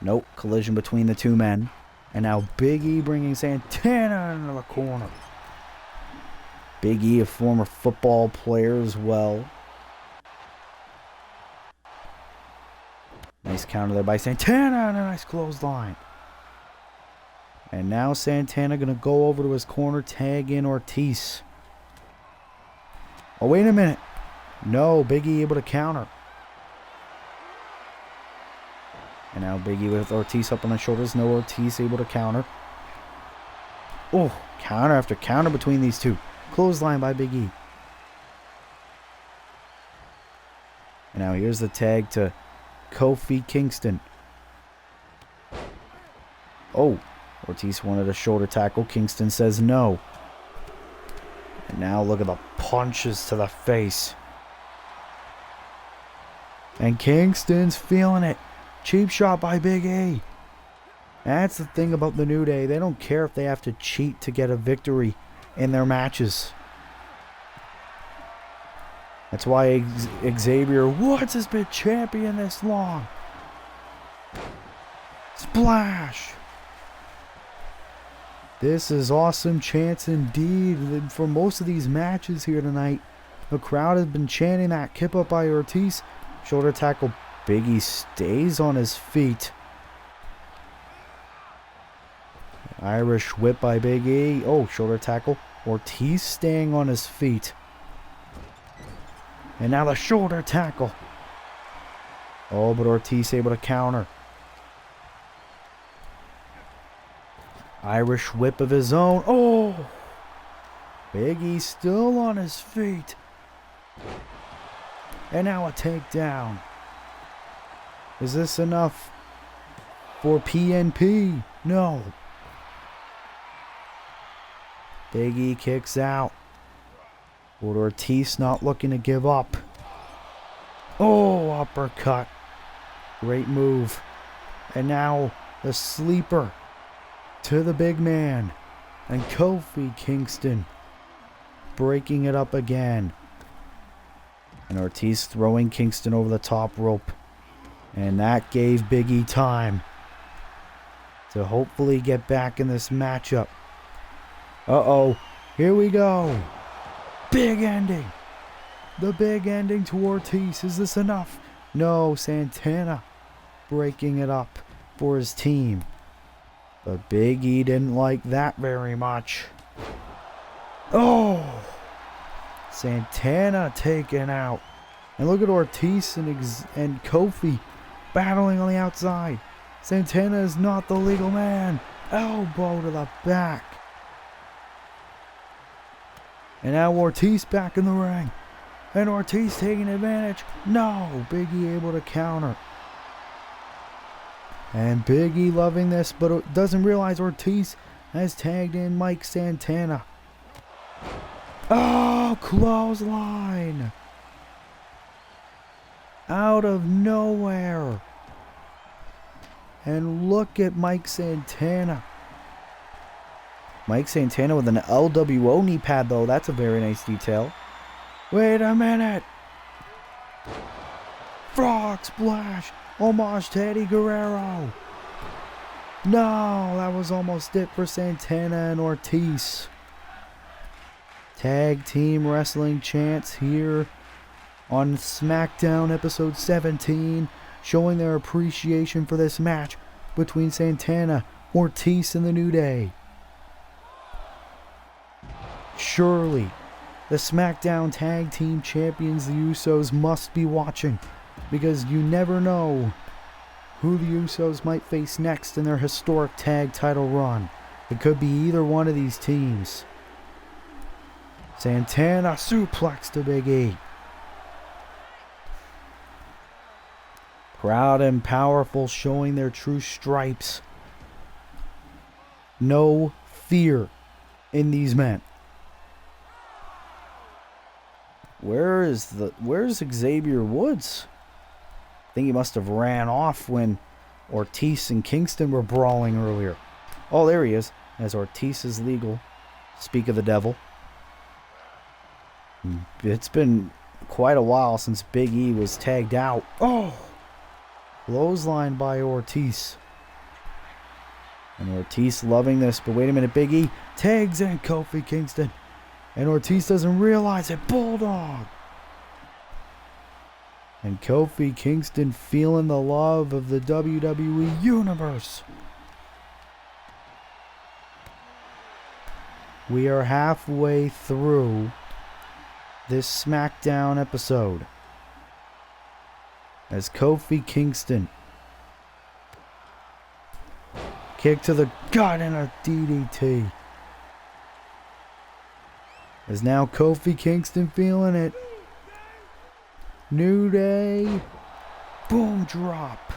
Nope, collision between the two men. And now Big E bringing Santana into the corner. Big E, a former football player as well. Nice counter there by Santana and a nice clothesline. And now Santana going to go over to his corner, tag in Ortiz. Oh, wait a minute. No, Big E able to counter. And now Big E with Ortiz up on the shoulders. No Ortiz able to counter. Oh, counter after counter between these two. Clothesline by Big E. And now here's the tag to Kofi Kingston. Oh, Ortiz wanted a shoulder tackle. Kingston says no. And now look at the punches to the face. And Kingston's feeling it. Cheap shot by Big E. That's the thing about the New Day. They don't care if they have to cheat to get a victory in their matches. That's why Xavier Woods has been champion this long. Splash. This is awesome chants indeed. For most of these matches here tonight, the crowd has been chanting that. Kip up by Ortiz. Shoulder tackle. Big E stays on his feet. Irish whip by Big E. Oh, shoulder tackle. Ortiz staying on his feet. And now the shoulder tackle. Oh, but Ortiz able to counter. Irish whip of his own. Oh! Big E still on his feet. And now a takedown. Is this enough for PNP? No. Big E kicks out. But Ortiz not looking to give up. Oh, uppercut. Great move. And now the sleeper to the big man. And Kofi Kingston breaking it up again. And Ortiz throwing Kingston over the top rope. And that gave Big E time to hopefully get back in this matchup. Uh-oh. Here we go. Big ending. The big ending to Ortiz. Is this enough? No, Santana breaking it up for his team. But Big E didn't like that very much. Oh! Santana taken out. And look at Ortiz and Kofi battling on the outside. Santana is not the legal man. Elbow to the back. And now Ortiz back in the ring. And Ortiz taking advantage. No, Big E able to counter. And Big E loving this, but doesn't realize Ortiz has tagged in Mike Santana. Oh, clothesline. Out of nowhere. And look at Mike Santana. Mike Santana with an LWO knee pad, though. That's a very nice detail. Wait a minute. Frog splash. Homage to Eddie Guerrero. No, that was almost it for Santana and Ortiz. Tag team wrestling chants here on Smackdown episode 17, showing their appreciation for this match between Santana, Ortiz, and the New Day. Surely, the SmackDown Tag Team Champions, the Usos, must be watching. because you never know who the Usos might face next in their historic tag title run. It could be either one of these teams. Santana suplex to Big E. Proud and powerful, showing their true stripes. No fear in these men. Where's Xavier Woods? I think he must have ran off when Ortiz and Kingston were brawling earlier. Oh, there he is, as Ortiz is legal. Speak of the devil. It's been quite a while since Big E was tagged out. Oh! Clothesline by Ortiz. And Ortiz loving this, but wait a minute, Big E tags in Kofi Kingston. And Ortiz doesn't realize it. Bulldog! And Kofi Kingston feeling the love of the WWE Universe. We are halfway through this Smackdown episode, as Kofi Kingston kick to the gut and a DDT. As now Kofi Kingston feeling it. New Day. Boom drop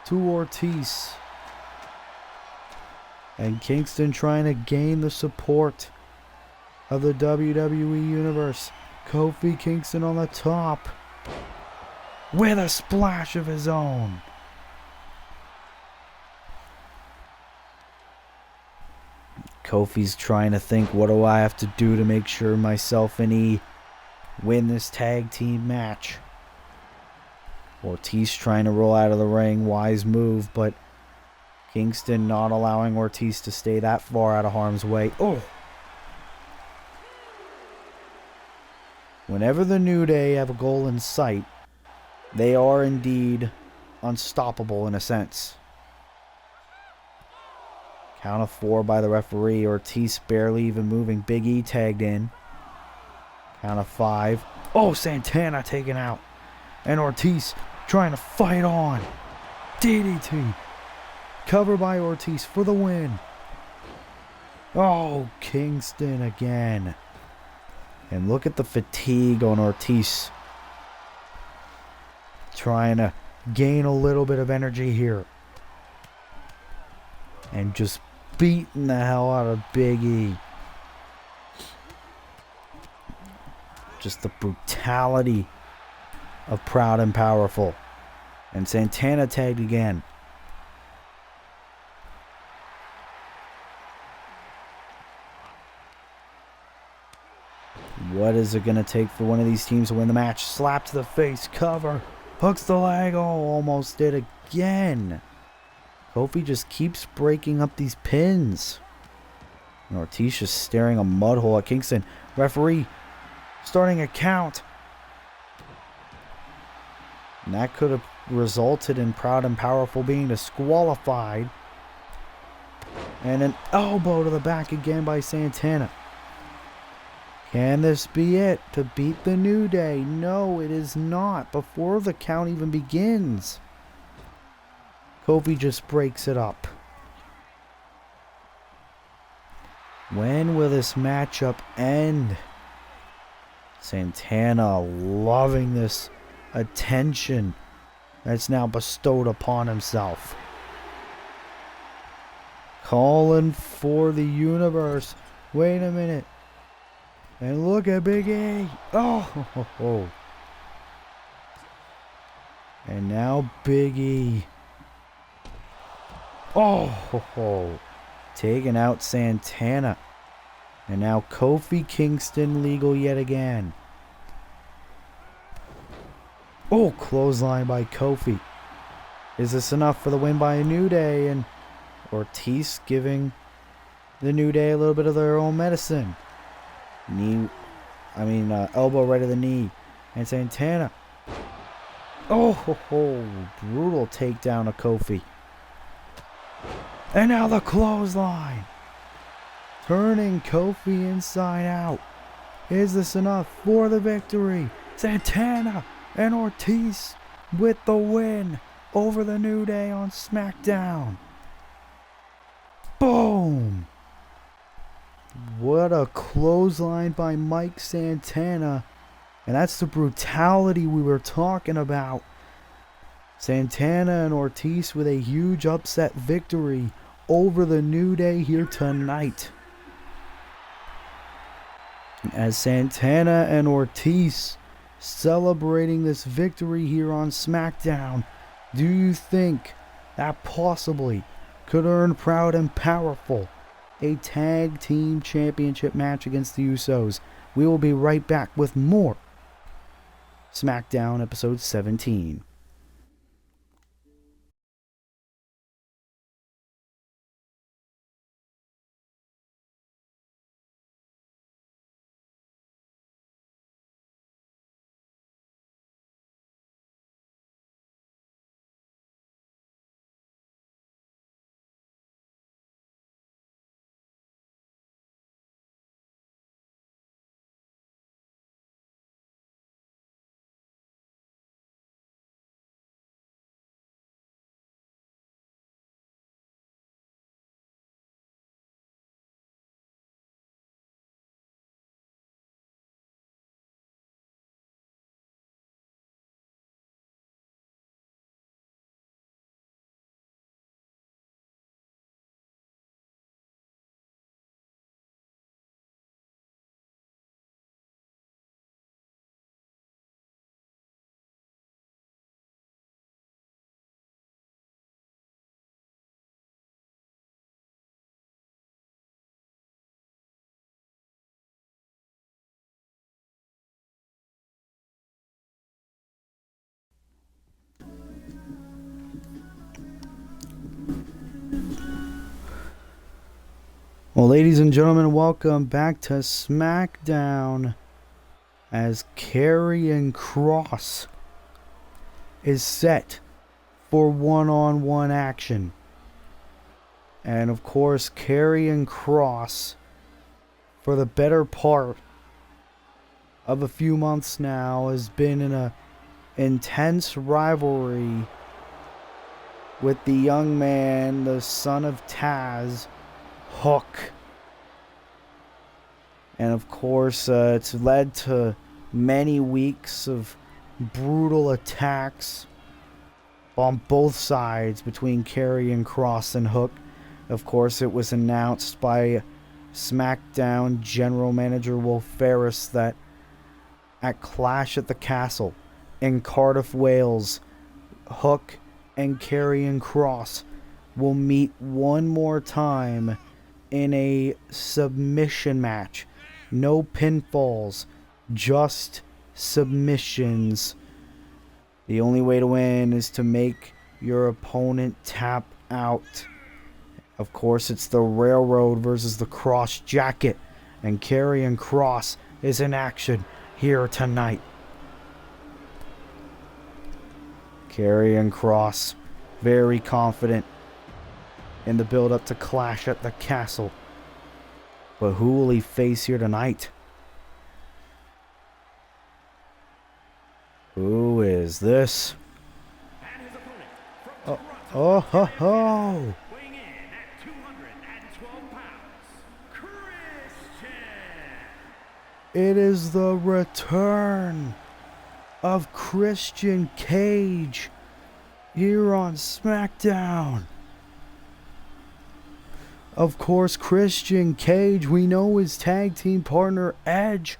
to Ortiz. And Kingston trying to gain the support of the WWE Universe. Kofi Kingston on the top with a splash of his own. Kofi's trying to think, what do I have to do to make sure myself and E win this tag team match? Ortiz trying to roll out of the ring. Wise move, but Kingston not allowing Ortiz to stay that far out of harm's way. Oh! Whenever the New Day have a goal in sight, they are indeed unstoppable in a sense. Count of 4 by the referee. Ortiz barely even moving. Big E tagged in. Count of 5. Oh, Santana taken out. And Ortiz trying to fight on. DDT. Cover by Ortiz for the win. Oh, Kingston again. And look at the fatigue on Ortiz. Trying to gain a little bit of energy here. And just beating the hell out of Big E. Just the brutality of Proud and Powerful. And Santana tagged again. What is it going to take for one of these teams to win the match? Slap to the face, cover, hooks the leg. Oh, almost did again. Kofi just keeps breaking up these pins. And Ortiz just staring a mud hole at Kingston. Referee starting a count. And that could have resulted in Proud and Powerful being disqualified. And an elbow to the back again by Santana. Can this be it to beat the New Day? No, it is not. Before the count even begins, Kofi just breaks it up. When will this matchup end? Santana loving this attention that's now bestowed upon himself. Calling for the universe. Wait a minute. And look at Big E. Oh. And now Big E. Oh. Taking out Santana. And now Kofi Kingston legal yet again. Oh, clothesline by Kofi. Is this enough for the win by a New Day? And Ortiz giving the New Day a little bit of their own medicine. Elbow right to the knee. And Santana. Oh, brutal takedown of Kofi. And now the clothesline. Turning Kofi inside out. Is this enough for the victory? Santana and Ortiz with the win over the New Day on SmackDown. Boom! What a clothesline by Mike Santana. And that's the brutality we were talking about. Santana and Ortiz with a huge upset victory over the New Day here tonight. As Santana and Ortiz celebrating this victory here on SmackDown, do you think that possibly could earn Proud and Powerful a tag team championship match against the Usos? We will be right back with more SmackDown episode 17. Well, ladies and gentlemen, welcome back to SmackDown as Karrion Kross is set for one-on-one action. And of course, Karrion Kross, for the better part of a few months now, has been in a intense rivalry with the young man, the son of Taz, Hook. And of course, it's led to many weeks of brutal attacks on both sides between Karrion Kross and Hook. Of course, it was announced by SmackDown General Manager Will Ferris that at Clash at the Castle in Cardiff, Wales, Hook and Karrion Kross will meet one more time in a submission match. No pinfalls, just submissions. The only way to win is to make your opponent tap out. Of course, it's the Railroad versus the Cross Jacket, and Karrion Kross is in action here tonight. Karrion Kross, very confident in the build-up to Clash at the Castle. But who will he face here tonight? Who is this? And his opponent from Oh, Toronto, ho, ho. weighing in at 212 pounds, Christian. It is the return of Christian Cage here on SmackDown. Of course, Christian Cage, we know his tag team partner Edge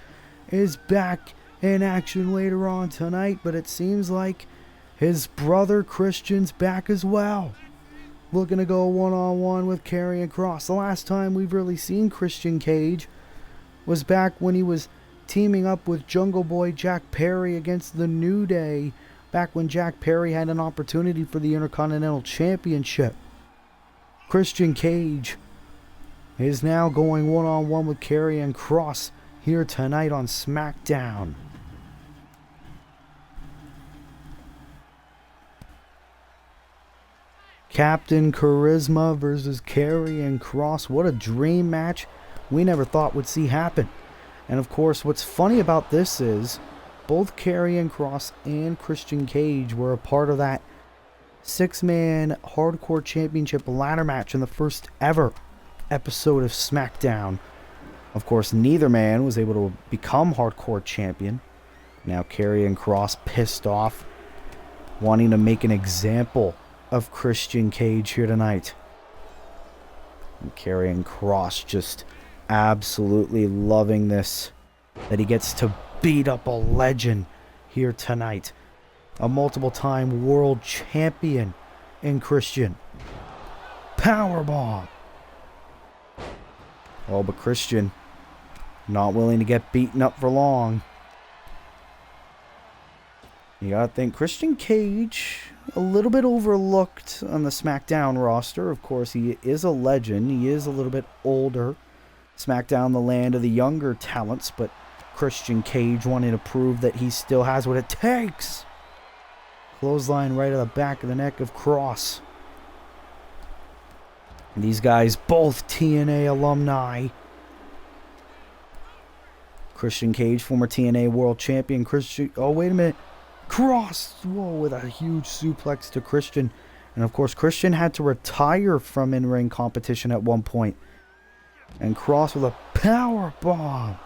is back in action later on tonight, but it seems like his brother Christian's back as well, looking to go one-on-one with Karrion Kross. The last time we've really seen Christian Cage was back when he was teaming up with Jungle Boy Jack Perry against the New Day, back when Jack Perry had an opportunity for the Intercontinental Championship. Christian Cage is now going one-on-one with Karrion Kross here tonight on SmackDown. Captain Charisma versus Karrion Kross. What a dream match we never thought would see happen. And of course, what's funny about this is both Karrion Kross and Christian Cage were a part of that 6-man Hardcore Championship ladder match in the first ever episode of Smackdown. Of course, neither man was able to become Hardcore Champion. Now Karrion Kross pissed off, wanting to make an example of Christian Cage here tonight. And Karrion Kross just absolutely loving this, that he gets to beat up a legend here tonight. A multiple-time world champion in Christian. Powerbomb. Oh, but Christian not willing to get beaten up for long. You gotta think, Christian Cage, a little bit overlooked on the SmackDown roster. Of course, he is a legend. He is a little bit older. SmackDown, the land of the younger talents, but Christian Cage wanting to prove that he still has what it takes. Clothesline right at the back of the neck of Kross. These guys, both TNA alumni. Christian Cage, former TNA World Champion. Oh, wait a minute. Kross, whoa, with a huge suplex to Christian. And of course, Christian had to retire from in-ring competition at one point. And Kross with a power bomb.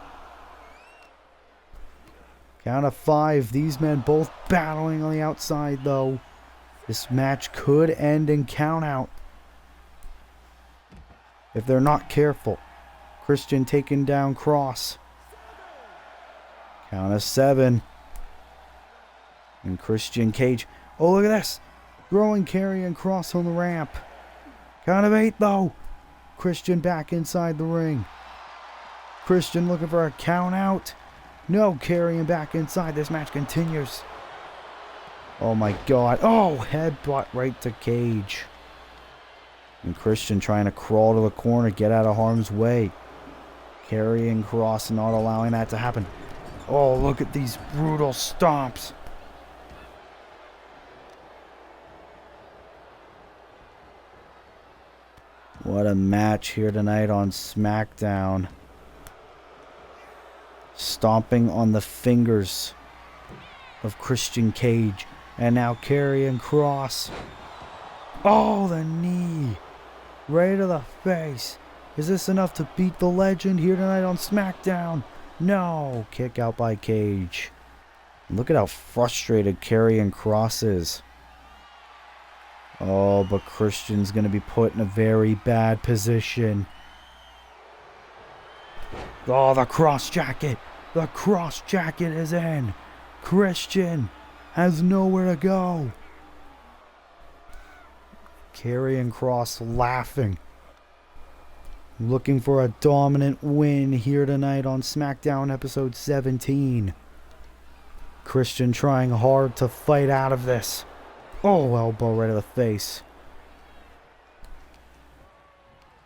Count of 5. These men both battling on the outside, though. This match could end in count out if they're not careful. Christian taking down Kross. Count of 7. And Christian Cage. Oh, look at this. Throwing Karrion Kross on the ramp. Count of 8, though. Christian back inside the ring. Christian looking for a count out. No, Karrion back inside. This match continues. Oh my God. Oh, headbutt right to Cage. And Christian trying to crawl to the corner, get out of harm's way. Karrion Kross not allowing that to happen. Oh, look at these brutal stomps. What a match here tonight on SmackDown. Stomping on the fingers of Christian Cage. And now Karrion Kross. Oh, the knee. Right to the face. Is this enough to beat the legend here tonight on SmackDown? No. Kick out by Cage. Look at how frustrated Karrion Kross is. Oh, but Christian's going to be put in a very bad position. Oh, the cross jacket. The cross jacket is in. Christian has nowhere to go. Karrion Kross laughing. Looking for a dominant win here tonight on SmackDown episode 17. Christian trying hard to fight out of this. Oh, elbow right to the face.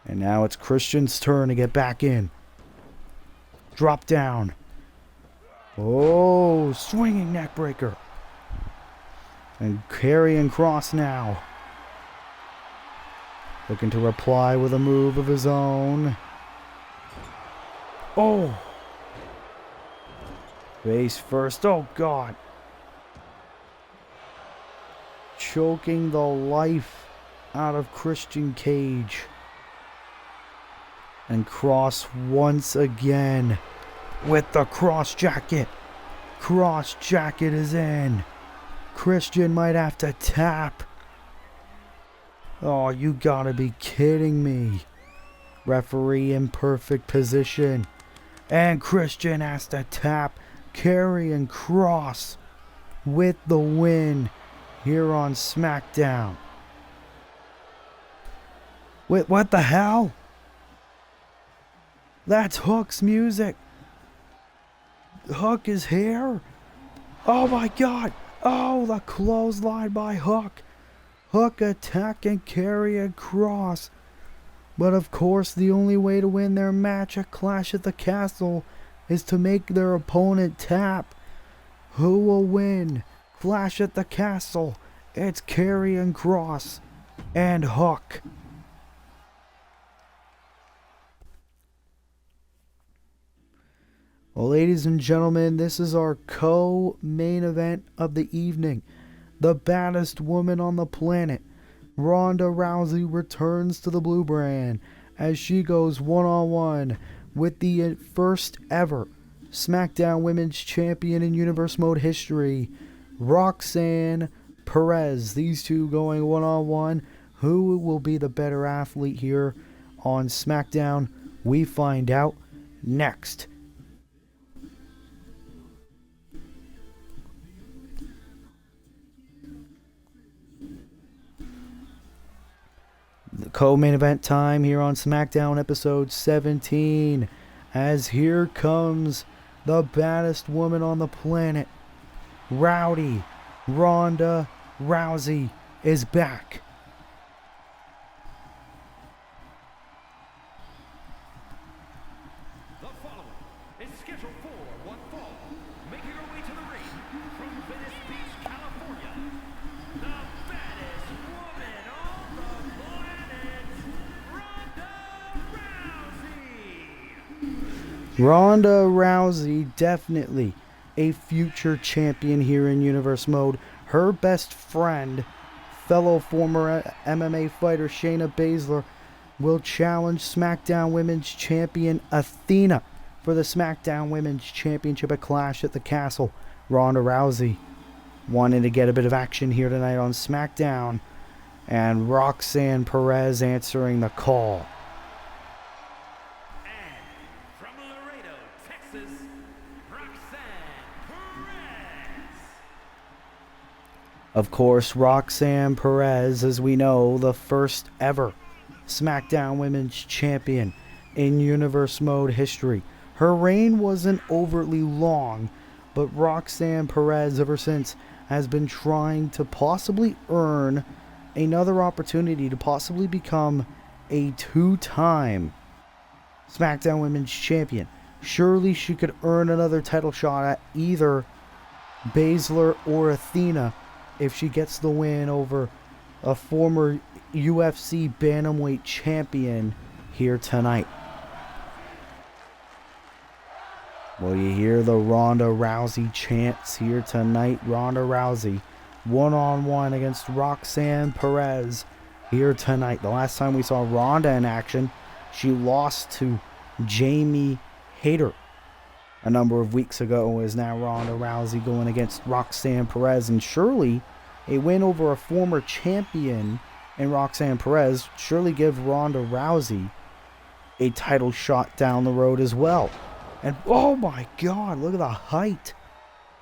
And now it's Christian's turn to get back in. Drop down. Oh, swinging neck breaker. And Karrion Kross now. Looking to reply with a move of his own. Oh. Face first. Oh, God. Choking the life out of Christian Cage. And Kross once again with the cross jacket. Cross jacket is in. Christian might have to tap. Oh, you gotta be kidding me. Referee in perfect position. And Christian has to tap. Karrion Kross with the win here on SmackDown. Wait, what the hell? That's Hook's music. Hook is here. Oh my God. Oh, the clothesline by Hook. Hook attacking Karrion Kross. But of course, the only way to win their match at Clash at the Castle is to make their opponent tap. Who will win? Clash at the Castle. It's Karrion Kross and Hook. Well, ladies and gentlemen, this is our co-main event of the evening. The baddest woman on the planet, Ronda Rousey, returns to the blue brand as she goes one-on-one with the first ever Smackdown Women's Champion in Universe Mode history, Roxanne Perez. These two going one-on-one. Who will be the better athlete here on Smackdown? We find out next. The co-main event time here on Smackdown episode 17, as here comes the baddest woman on the planet. Rowdy Ronda Rousey is back. The following is scheduled for one fall. Making her way to the ring from Venice Beach, California, the baddest woman on the planet, Ronda Rousey. Ronda Rousey, definitely a future champion here in Universe Mode. Her best friend, fellow former MMA fighter Shayna Baszler, will challenge SmackDown Women's Champion Athena for the SmackDown Women's Championship at Clash at the Castle. Ronda Rousey wanting to get a bit of action here tonight on SmackDown, and Roxanne Perez answering the call. From Laredo, Texas, Roxanne Perez. Of course, Roxanne Perez, as we know, the first ever SmackDown Women's Champion in Universe Mode history. Her reign wasn't overtly long, but Roxanne Perez ever since has been trying to possibly earn another opportunity to possibly become a two-time SmackDown Women's Champion. Surely she could earn another title shot at either Baszler or Athena if she gets the win over a former UFC Bantamweight champion here tonight. Well, you hear the Ronda Rousey chants here tonight. Ronda Rousey one-on-one against Roxanne Perez here tonight. The last time we saw Ronda in action, she lost to Jamie Hayter a number of weeks ago. Is now Ronda Rousey going against Roxanne Perez, and surely a win over a former champion in Roxanne Perez surely give Ronda Rousey a title shot down the road as well. And oh my God, look at the height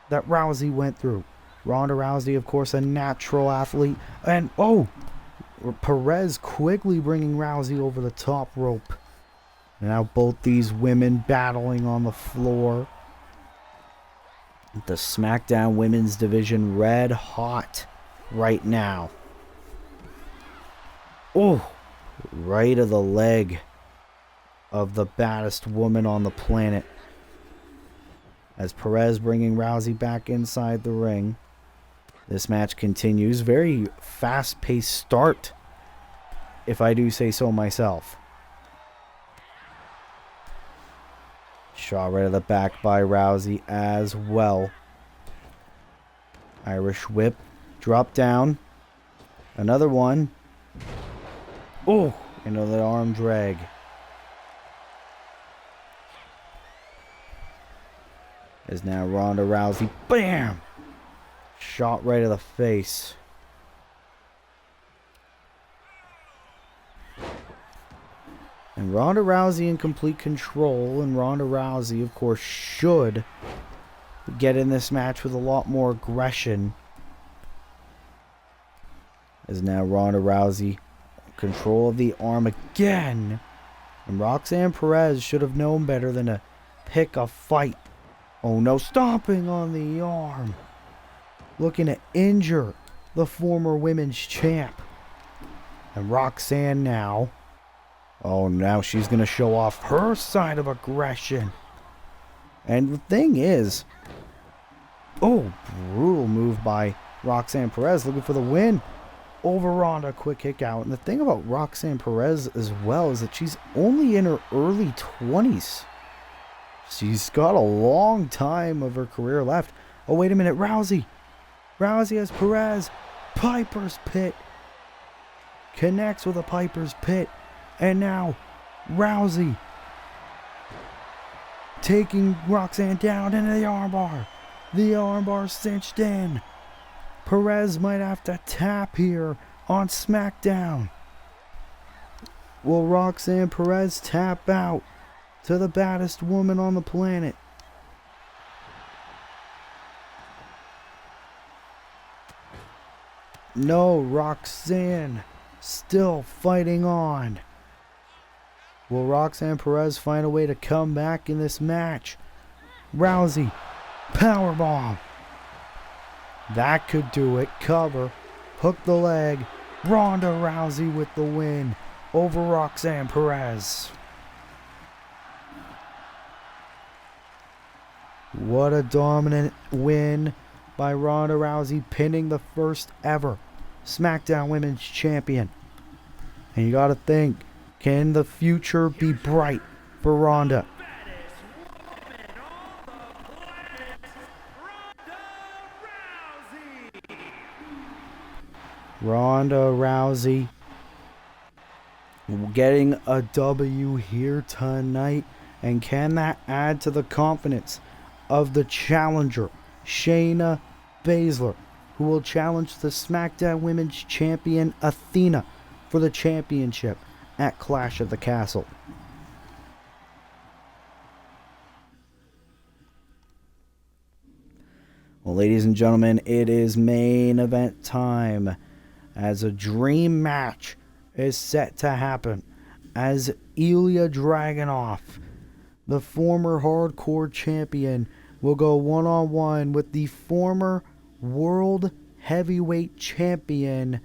that Rousey went through. Ronda Rousey, of course, a natural athlete, and Perez quickly bringing Rousey over the top rope. Now both these women battling on the floor. The SmackDown Women's Division red hot right now. Oh, right of the leg of the baddest woman on the planet. As Perez bringing Rousey back inside the ring. This match continues. Very fast-paced start, if I do say so myself. Shot right at the back by Rousey as well. Irish whip. Drop down. Another one. Oh, into the arm drag. Is now Ronda Rousey. Bam! Shot right to the face. And Ronda Rousey in complete control. And Ronda Rousey, of course, should get in this match with a lot more aggression. Is now Ronda Rousey control of the arm again. And Roxanne Perez should have known better than to pick a fight. Oh no, stomping on the arm. Looking to injure the former women's champ. And Roxanne now. Oh, now she's going to show off her side of aggression. And the thing is, oh, brutal move by Roxanne Perez, looking for the win over Ronda. Quick kick out. And the thing about Roxanne Perez as well is that she's only in her early 20s. She's got a long time of her career left. Oh, wait a minute. Rousey has Perez. Piper's Pit. Connects with a Piper's Pit. And now Rousey taking Roxanne down into the armbar. The armbar cinched in. Perez might have to tap here on Smackdown. Will Roxanne Perez tap out to the baddest woman on the planet? No, Roxanne still fighting on. Will Roxanne Perez find a way to come back in this match? Rousey, powerbomb. That could do it. Cover. Hook the leg. Ronda Rousey with the win over Roxanne Perez. What a dominant win by Ronda Rousey, pinning the first ever SmackDown Women's Champion. And you gotta think, can the future be bright for Ronda? Ronda Rousey getting a W here tonight. And can that add to the confidence of the challenger, Shayna Baszler, who will challenge the SmackDown Women's Champion Athena for the championship at Clash of the Castle? Well, ladies and gentlemen, it is main event time as a dream match is set to happen as Ilya Dragunov, the former hardcore champion, will go one-on-one with the former world heavyweight champion.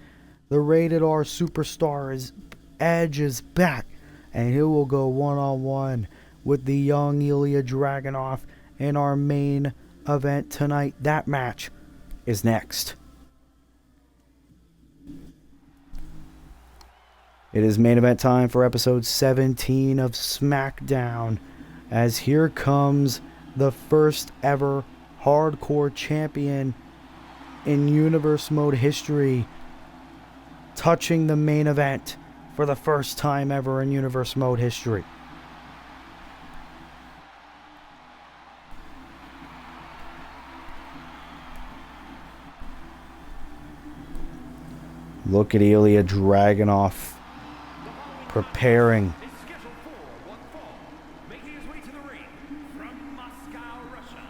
The Rated R superstar Edge is back, and he will go one-on-one with the young Ilya Dragunov in our main event tonight. That match is next. It is main event time for episode 17 of SmackDown, as here comes the first ever hardcore champion in Universe Mode history, touching the main event for the first time ever in Universe Mode history. Look at Ilya Dragunov preparing. Is scheduled for one fall. Making his way to the ring from Moscow, Russia,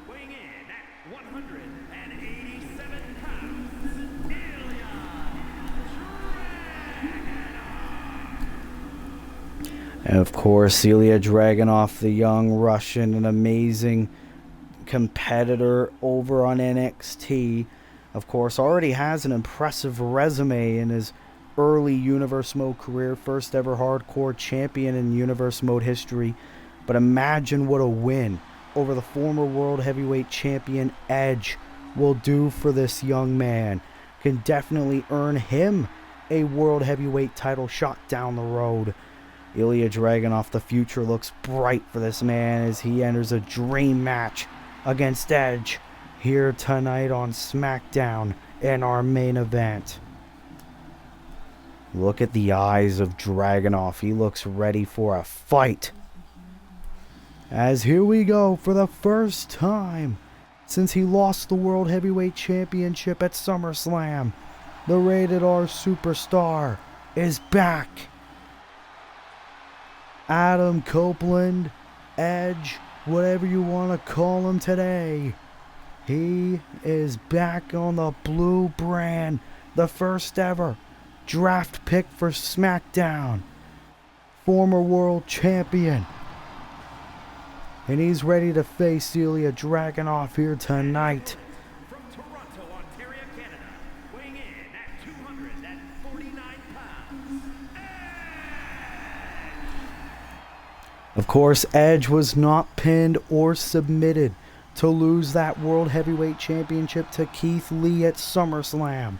weighing in at 187 pounds, Ilya Dragunov. And of course, Ilya Dragunov, the young Russian, an amazing competitor over on NXT. Of course, already has an impressive resume in his early Universe Mode career, first ever hardcore champion in Universe Mode history. But imagine what a win over the former World Heavyweight Champion Edge will do for this young man. Can definitely earn him a World Heavyweight title shot down the road. Ilya Dragunov, the future looks bright for this man as he enters a dream match against Edge here tonight on SmackDown in our main event. Look at the eyes of Dragunov. He looks ready for a fight. As here we go, for the first time since he lost the World Heavyweight Championship at SummerSlam, the Rated R superstar is back. Adam Copeland, Edge, whatever you want to call him today, he is back on the blue brand, the first ever draft pick for SmackDown, former world champion, and he's ready to face Ilya Dragunov here tonight. From Toronto, Ontario, Canada, weighing in at 249 pounds, Of course, Edge was not pinned or submitted to lose that World Heavyweight Championship to Keith Lee at SummerSlam.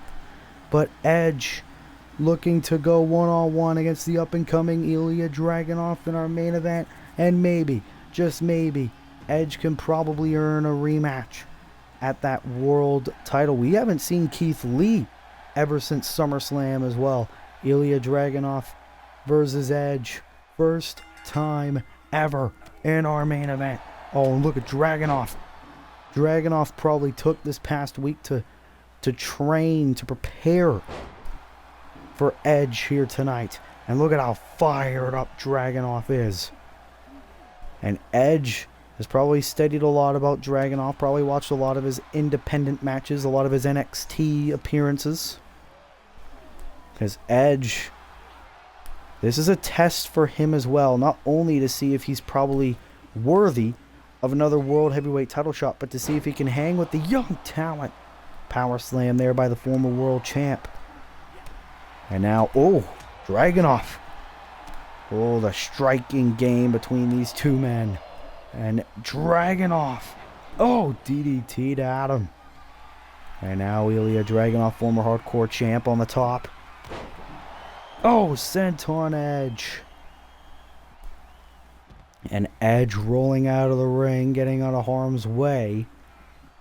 But Edge looking to go one-on-one against the up-and-coming Ilya Dragunov in our main event, and maybe just maybe, Edge can probably earn a rematch at that world title. We haven't seen Keith Lee ever since SummerSlam as well. Ilya Dragunov versus Edge. First time ever in our main event. Oh, and look at Dragunov. Dragunov probably took this past week to train, to prepare for Edge here tonight. And look at how fired up Dragunov is. And Edge has probably studied a lot about Dragunov, probably watched a lot of his independent matches, a lot of his NXT appearances. Because Edge, this is a test for him as well, not only to see if he's probably worthy of another World Heavyweight title shot, but to see if he can hang with the young talent. Power slam there by the former world champ. And now, oh, Dragunov. Oh, the striking game between these two men. And Dragunov. Oh, DDT to Adammm. And now Ilya Dragunov, former hardcore champ, on the top. Oh, senton Edge. And Edge rolling out of the ring, getting out of harm's way.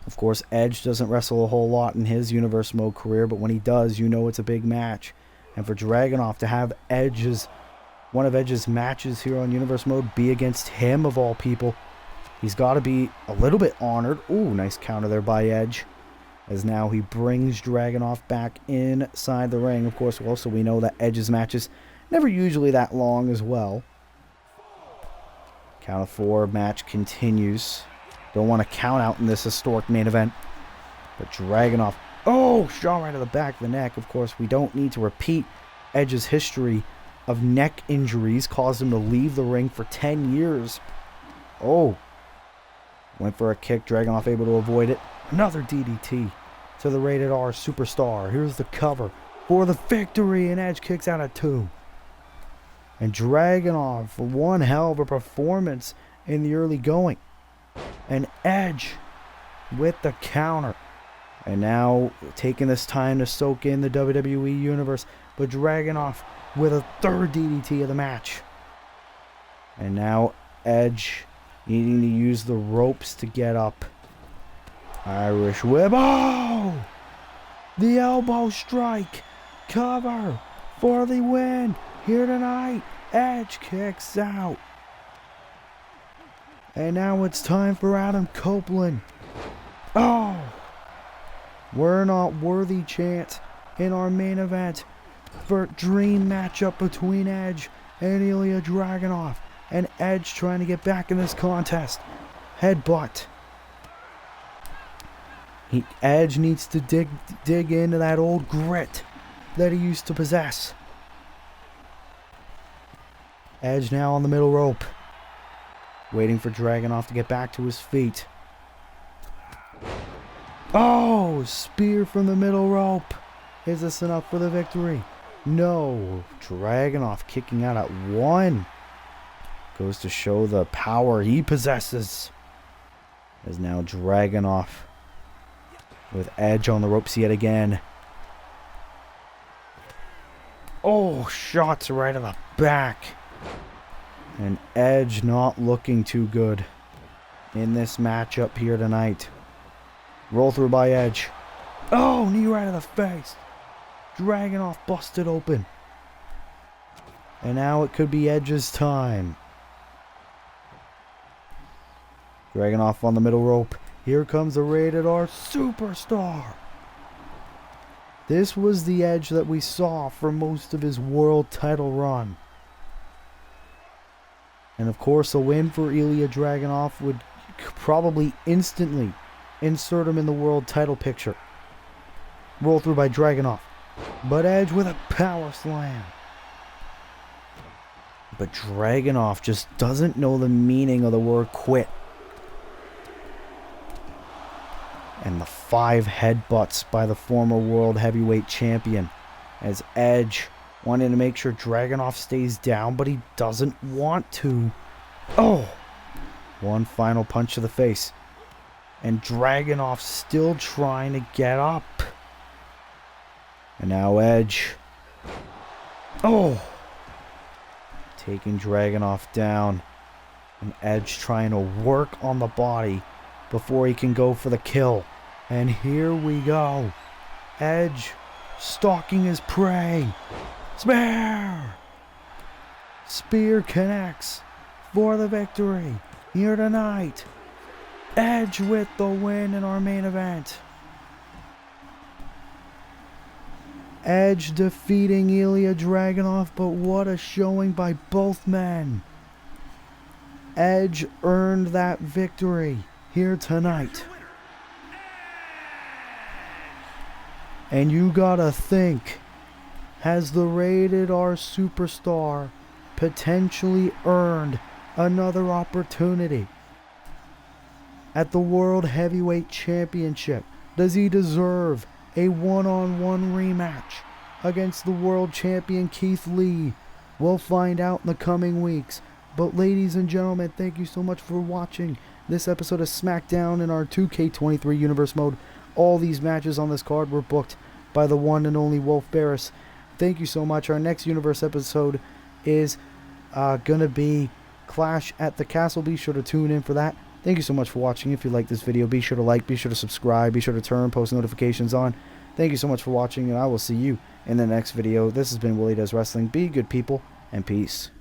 Of course, Edge doesn't wrestle a whole lot in his Universe Mode career, but when he does, you know it's a big match. And for Dragunov to have one of Edge's matches here on Universe Mode be against him of all people, he's got to be a little bit honored. Ooh, nice counter there by Edge. As now he brings Dragunov back inside the ring. Of course, also we know that Edge's matches never usually that long as well. Count of 4, match continues. Don't want to count out in this historic main event. But Dragunov, oh, shot right to the back of the neck. Of course, we don't need to repeat Edge's history of neck injuries. Caused him to leave the ring for 10 years. Oh, went for a kick. Dragunov able to avoid it. Another DDT to the Rated R superstar. Here's the cover for the victory, and Edge kicks out at 2. And Dragunov, one hell of a performance in the early going. And Edge with the counter. And now taking this time to soak in the WWE Universe. But Dragunov with a third DDT of the match. And now Edge needing to use the ropes to get up. Irish whip. Oh! The elbow strike. Cover for the win here tonight. Edge kicks out. And now it's time for Adam Copeland. Oh! We're not worthy chance in our main event for dream matchup between Edge and Ilya Dragunov. And Edge trying to get back in this contest. Headbutt. Edge needs to dig into that old grit that he used to possess. Edge now on the middle rope. Waiting for Dragunov to get back to his feet. Oh, spear from the middle rope. Is this enough for the victory? No. Dragunov kicking out at 1. Goes to show the power he possesses. As now Dragunov with Edge on the ropes yet again. Oh, shots right in the back. And Edge not looking too good in this matchup here tonight. Roll through by Edge. Oh, knee right in the face. Dragunov busted open. And now it could be Edge's time. Dragunov on the middle rope. Here comes the Rated R superstar. This was the Edge that we saw for most of his world title run. And of course, a win for Ilya Dragunov would probably instantly insert him in the world title picture. Roll through by Dragunov. But Edge with a power slam. But Dragunov just doesn't know the meaning of the word quit. And the 5 headbutts by the former World Heavyweight Champion. As Edge wanting to make sure Dragunov stays down, but he doesn't want to. Oh! One final punch to the face. And Dragunov still trying to get up. And now Edge. Oh! Taking Dragunov down. And Edge trying to work on the body before he can go for the kill. And here we go. Edge stalking his prey. Spear! Spear connects for the victory here tonight. Edge with the win in our main event. Edge defeating Ilya Dragunov, but what a showing by both men. Edge earned that victory here tonight. And you gotta think, has the Rated R superstar potentially earned another opportunity at the World Heavyweight Championship? Does he deserve a one-on-one rematch against the world champion Keith Lee? We'll find out in the coming weeks. But ladies and gentlemen, thank you so much for watching this episode of SmackDown in our 2K23 Universe mode. All these matches on this card were booked by the one and only Wolf Barris. Thank you so much. Our next Universe episode is gonna be Clash at the Castle. Be sure to tune in for that. Thank you so much for watching. If you like this video, be sure to like, be sure to subscribe, be sure to turn post notifications on. Thank you so much for watching, and I will see you in the next video. This has been Willie Does Wrestling. Be good people, and peace.